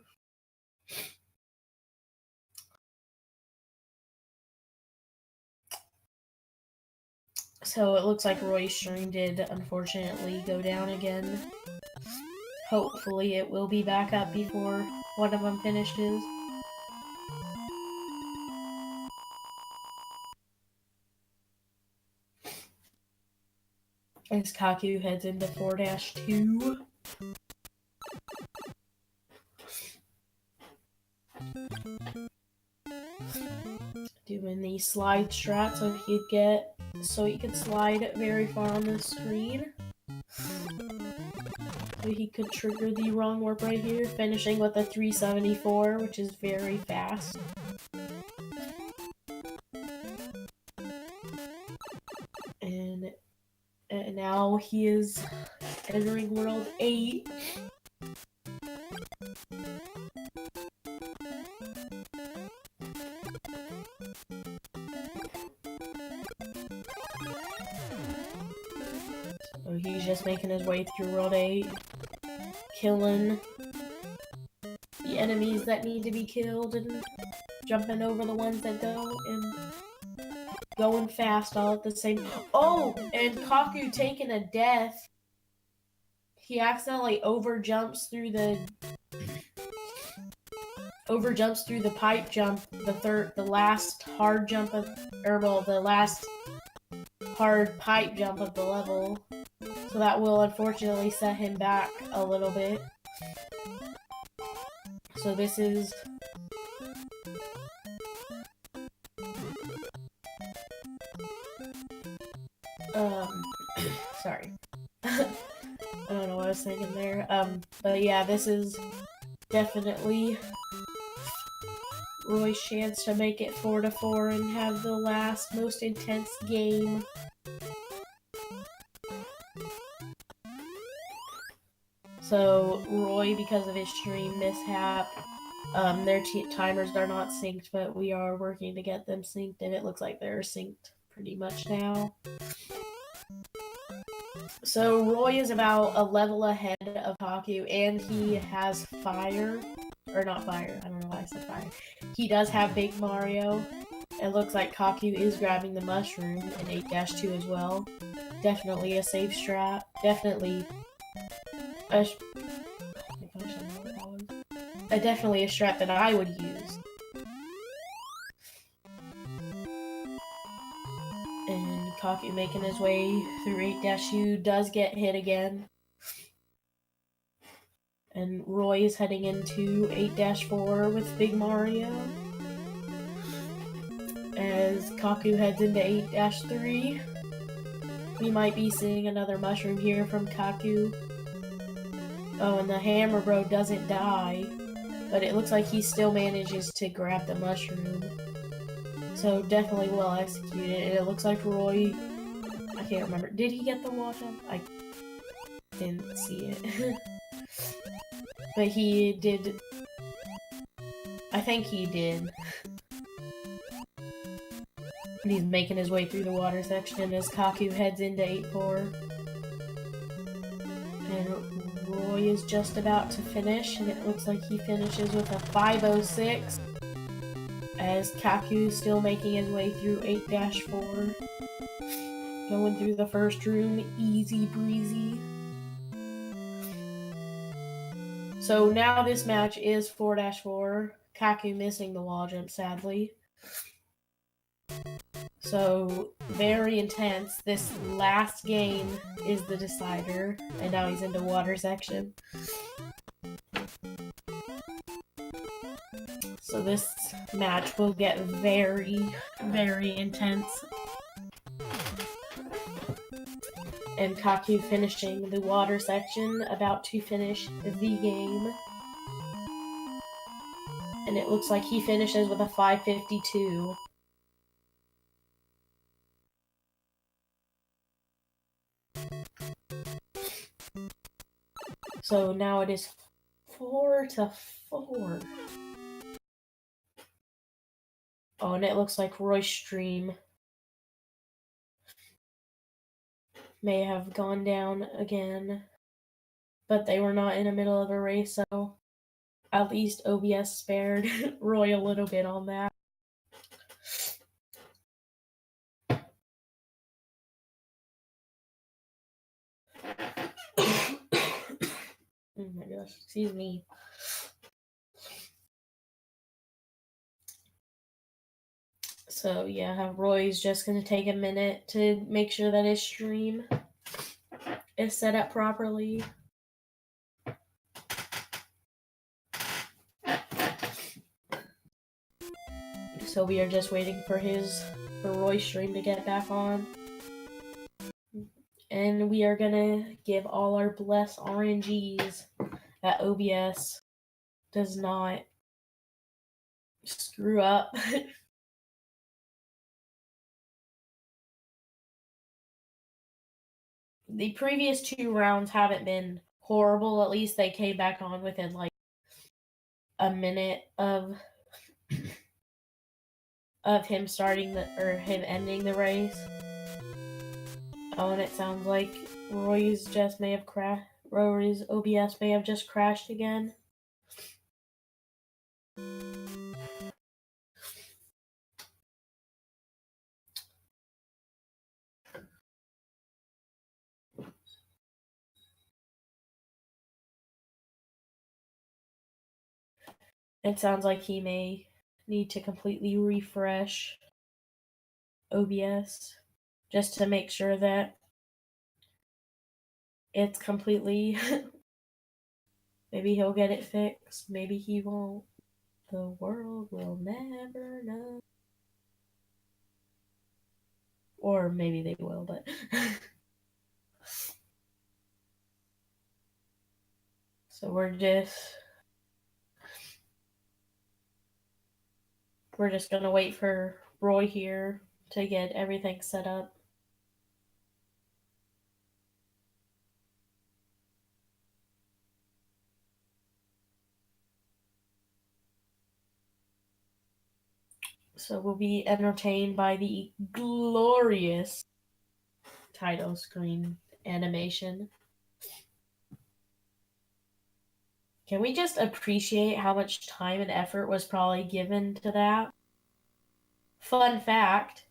So it looks like Roy's stream did unfortunately go down again. Hopefully it will be back up before one of them finishes. As Kaku heads into 4-2. Doing the slide strat so he could slide very far on the screen. So he could trigger the wrong warp right here, finishing with a 374, which is very fast. And now he is entering World 8. So he's just making his way through World 8, killing the enemies that need to be killed and jumping over the ones that don't and going fast all at the same. Oh, and Kaku taking a death. He accidentally overjumps through the pipe jump, the last hard jump of, the last hard pipe jump of the level. So that will unfortunately set him back a little bit. So this is sorry. I don't know what I was thinking there. But yeah, this is definitely Roy's chance to make it 4-4 and have the last most intense game. So Roy, because of his stream mishap, their timers are not synced, but we are working to get them synced, and it looks like they're synced pretty much now. So Roy is about a level ahead of Kaku, and he has fire. Or not fire, I don't know why I said fire. He does have Big Mario. It looks like Kaku is grabbing the mushroom in 8-2 as well. Definitely a safe strat. Definitely a strat that I would use. And Kaku making his way through 8-2 does get hit again. And Roy is heading into 8-4 with Big Mario. As Kaku heads into 8-3. We might be seeing another mushroom here from Kaku. Oh, and the Hammer Bro doesn't die. But it looks like he still manages to grab the mushroom. So definitely well executed. And it looks like Roy... I can't remember. Did he get the wall jump? I didn't see it. But he did. I think he did. And he's making his way through the water section as Kaku heads into 8-4. And Roy is just about to finish, and it looks like he finishes with a 506. As Kaku still making his way through 8-4. Going through the first room, easy breezy. So now this match is 4-4. Kaku missing the wall jump, sadly. So, very intense. This last game is the decider. And now he's into water section. So this match will get very, very intense. And Kaku finishing the water section, about to finish the game. And it looks like he finishes with a 5:52. So now it is 4-4. Oh, and it looks like Roy's stream may have gone down again. But they were not in the middle of a race, so at least OBS spared Roy a little bit on that. Oh my gosh, excuse me. So yeah, Roy's just gonna take a minute to make sure that his stream is set up properly. So we are just waiting for Roy's stream to get back on. And we are gonna give all our blessed RNGs that OBS does not screw up. The previous 2 rounds haven't been horrible. At least they came back on within like a minute of him him ending the race. Oh, and it sounds like Roy's OBS may have just crashed again. It sounds like he may need to completely refresh OBS just to make sure that it's completely... Maybe he'll get it fixed. Maybe he won't. The world will never know. Or maybe they will, but... So we're just gonna wait for Roy here to get everything set up. So we'll be entertained by the glorious title screen animation. Can we just appreciate how much time and effort was probably given to that? Fun fact,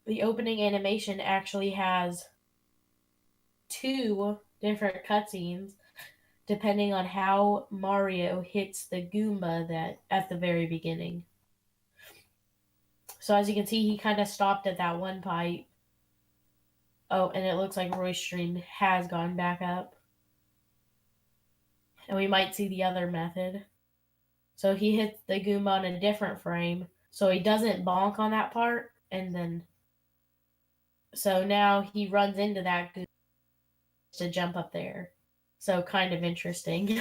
the opening animation actually has 2 different cutscenes depending on how Mario hits the Goomba at the very beginning. So as you can see, he kind of stopped at that one pipe. Oh, and it looks like Roy's stream has gone back up. And we might see the other method. So he hits the Goomba on a different frame, so he doesn't bonk on that part, and then... So now he runs into that Goomba to jump up there. So kind of interesting.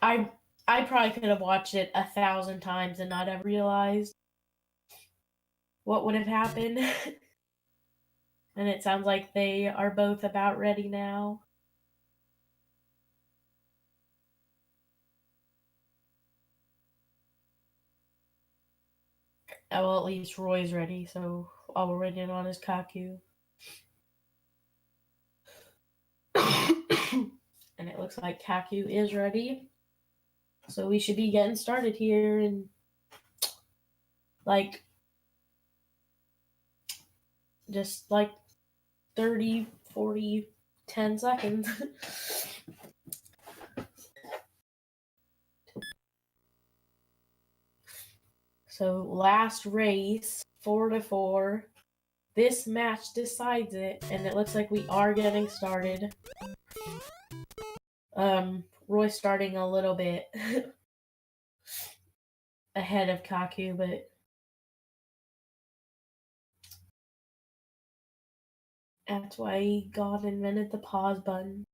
I probably could have watched it 1,000 times and not have realized what would have happened. And it sounds like they are both about ready now. Oh, well, at least Roy's ready, so I'll wait in on his Kaku. And it looks like Kaku is ready. So we should be getting started here in like just like 30, 40, 10 seconds. So last race, 4-4. This match decides it, and it looks like we are getting started. Roy's starting a little bit ahead of Kaku, but that's why God invented the pause button.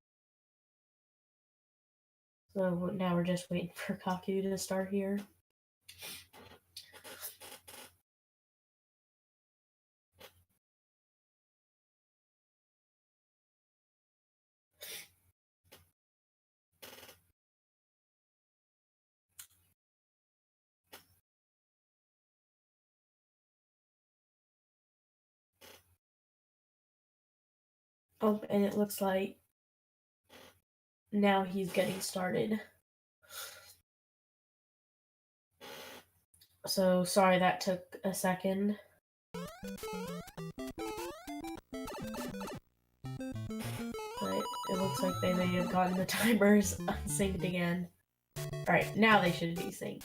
So now we're just waiting for Kaku to start here. Oh, and it looks like now he's getting started. So sorry that took a second. But it looks like they may have gotten the timers unsynced again. Alright, now they should be synced.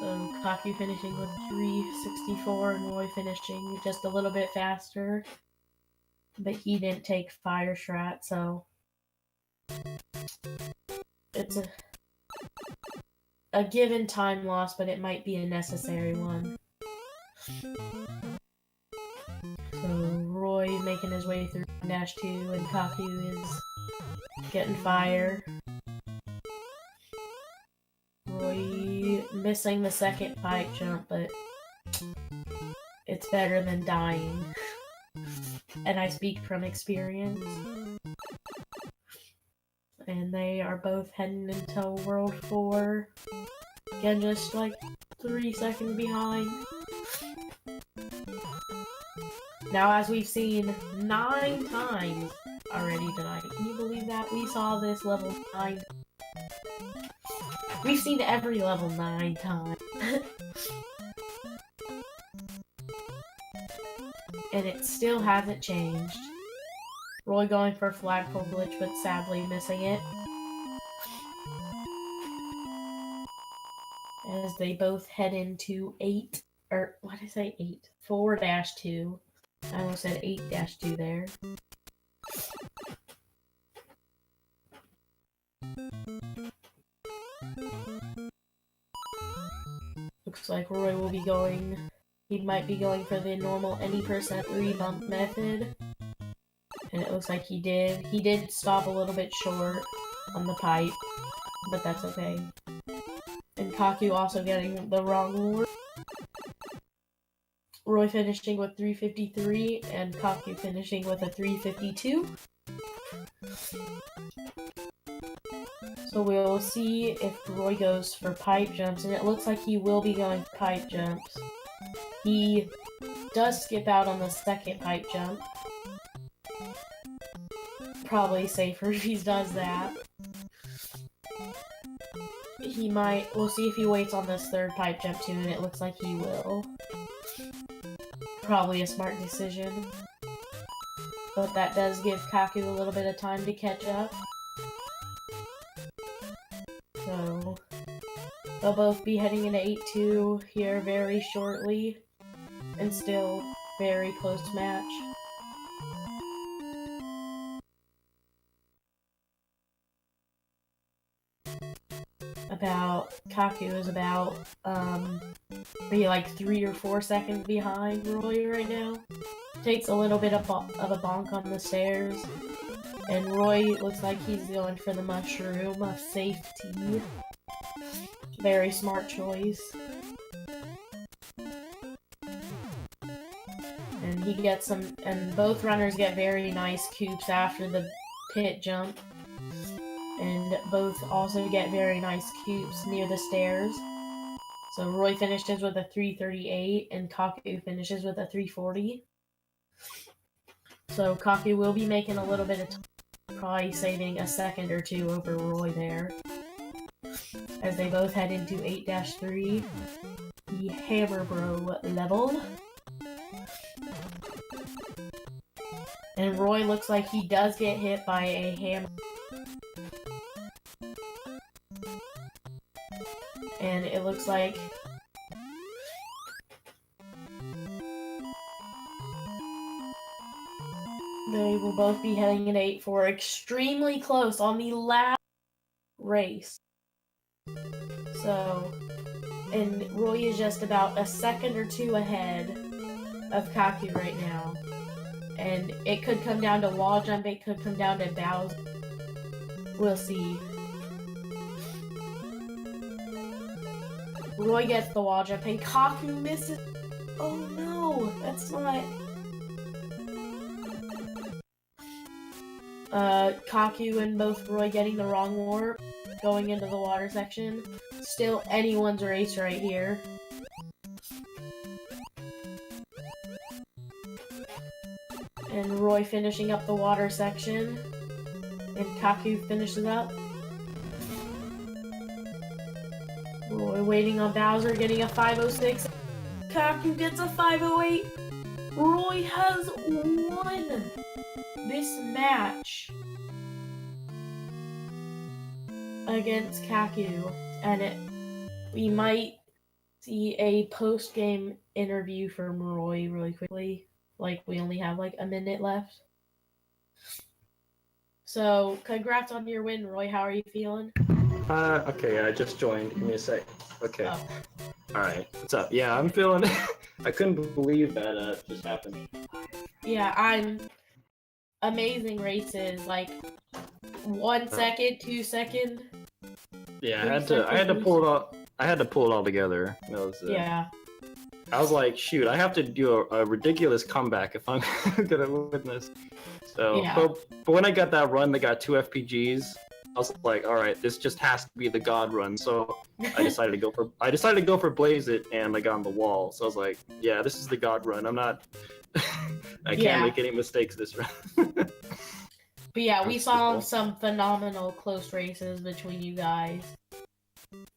So Kaku finishing with 364 and Roy finishing just a little bit faster. But he didn't take Fire Strat, so it's a given time loss, but it might be a necessary one. So Roy making his way through Dash 2 and Kaku is getting fire. Roy missing the second pipe jump, but it's better than dying. And I speak from experience. And they are both heading into World 4. Again, just like 3 seconds behind. Now, as we've seen 9 times already tonight. Can you believe that? We saw this level 9. We've seen every level 9 times. And it still hasn't changed. Roy going for a flagpole glitch, but sadly missing it. As they both head into 8, or what did I say? 8? 4-2. I almost said 8-2 there. Looks like Roy will be going, he might be going for the normal any percent rebump method. And it looks like he did. He did stop a little bit short on the pipe, but that's okay. And Kaku also getting the wrong lure. Roy finishing with 353 and Kaku finishing with a 352. So we'll see if Roy goes for pipe jumps, and it looks like he will be going for pipe jumps. He does skip out on the second pipe jump. Probably safer if he does that. He might, we'll see if he waits on this third pipe jump too, and it looks like he will. Probably a smart decision. But that does give Kaku a little bit of time to catch up. So, they'll both be heading into 8-2 here very shortly. And still very close match. Kaku is about, maybe like 3 or 4 seconds behind Roy right now. Takes a little bit of a bonk on the stairs. And Roy looks like he's going for the mushroom of safety. Very smart choice. And he gets some, and both runners get very nice coops after the pit jump. And both also get very nice coops near the stairs. So Roy finishes with a 338 and Kaku finishes with a 340. So Kaku will be making a little bit of time, probably saving a second or two over Roy there. As they both head into 8-3, the Hammer Bro level. And Roy looks like he does get hit by a hammer. And it looks like they will both be heading in 8-4, extremely close on the last race. So, and Roy is just about a second or two ahead of Kaku right now. And it could come down to wall jump, it could come down to Bowser. We'll see. Roy gets the wall jump and Kaku misses. Oh no, that's not. Kaku and both Roy getting the wrong warp, going into the water section. Still anyone's race right here. And Roy finishing up the water section. And Kaku finishes up. Roy waiting on Bowser, getting a 506. Kaku gets a 508. Roy has won this match against Kaku. And we might see a post-game interview from Roy really quickly. Like, we only have like a minute left. So, congrats on your win, Roy. How are you feeling? Okay, I just joined. Give me a sec. Okay. Oh. Alright, what's up? Yeah, I'm feeling... I couldn't believe that just happened. Yeah, I'm... Amazing races, like 1 second, 2 second. Yeah, I had to pull it all together. That was, yeah. I was like, shoot, I have to do a ridiculous comeback if I'm gonna win this. So, yeah. but when I got that run that got 2 FPGs, I was like, all right, this just has to be the God run. So I decided to go for Blaze It, and I got on the wall. So I was like, yeah, this is the God run. I'm not. I can't make any mistakes this run. But yeah, we saw some phenomenal close races between you guys,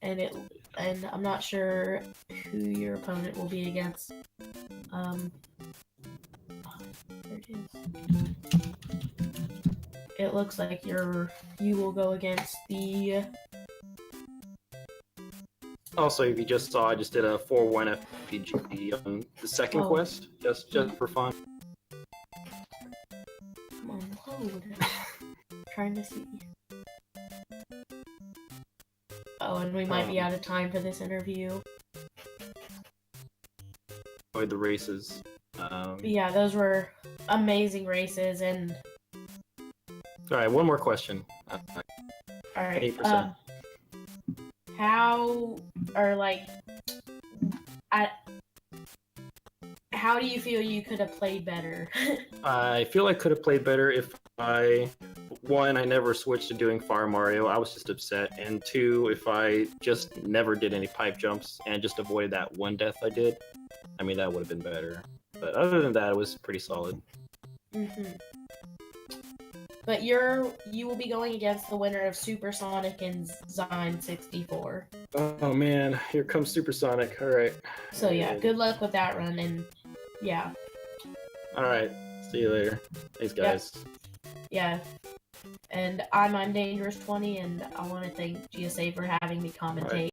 and I'm not sure who your opponent will be against. There it is. It looks like you will go against the. Also, if you just saw, I just did a 4-1 FPG on the second quest, just for fun. Come on, load. Trying to see. Oh, and we might be out of time for this interview. Avoid the races. Yeah, those were amazing races, and. All right, one more question. All right. 8%. How do you feel you could have played better? I feel I could have played better if I never switched to doing Fire Mario. I was just upset. And 2, if I just never did any pipe jumps and just avoided that one death I did. I mean, that would have been better. But other than that, it was pretty solid. Mm-hmm. But you will be going against the winner of Supersonic and Zine 64. Oh man, here comes Supersonic. All right. So yeah, good luck with that run, and yeah. All right. See you later. Thanks, guys. Yeah. And I'm Dangerous 20, and I want to thank GSA for having me commentate.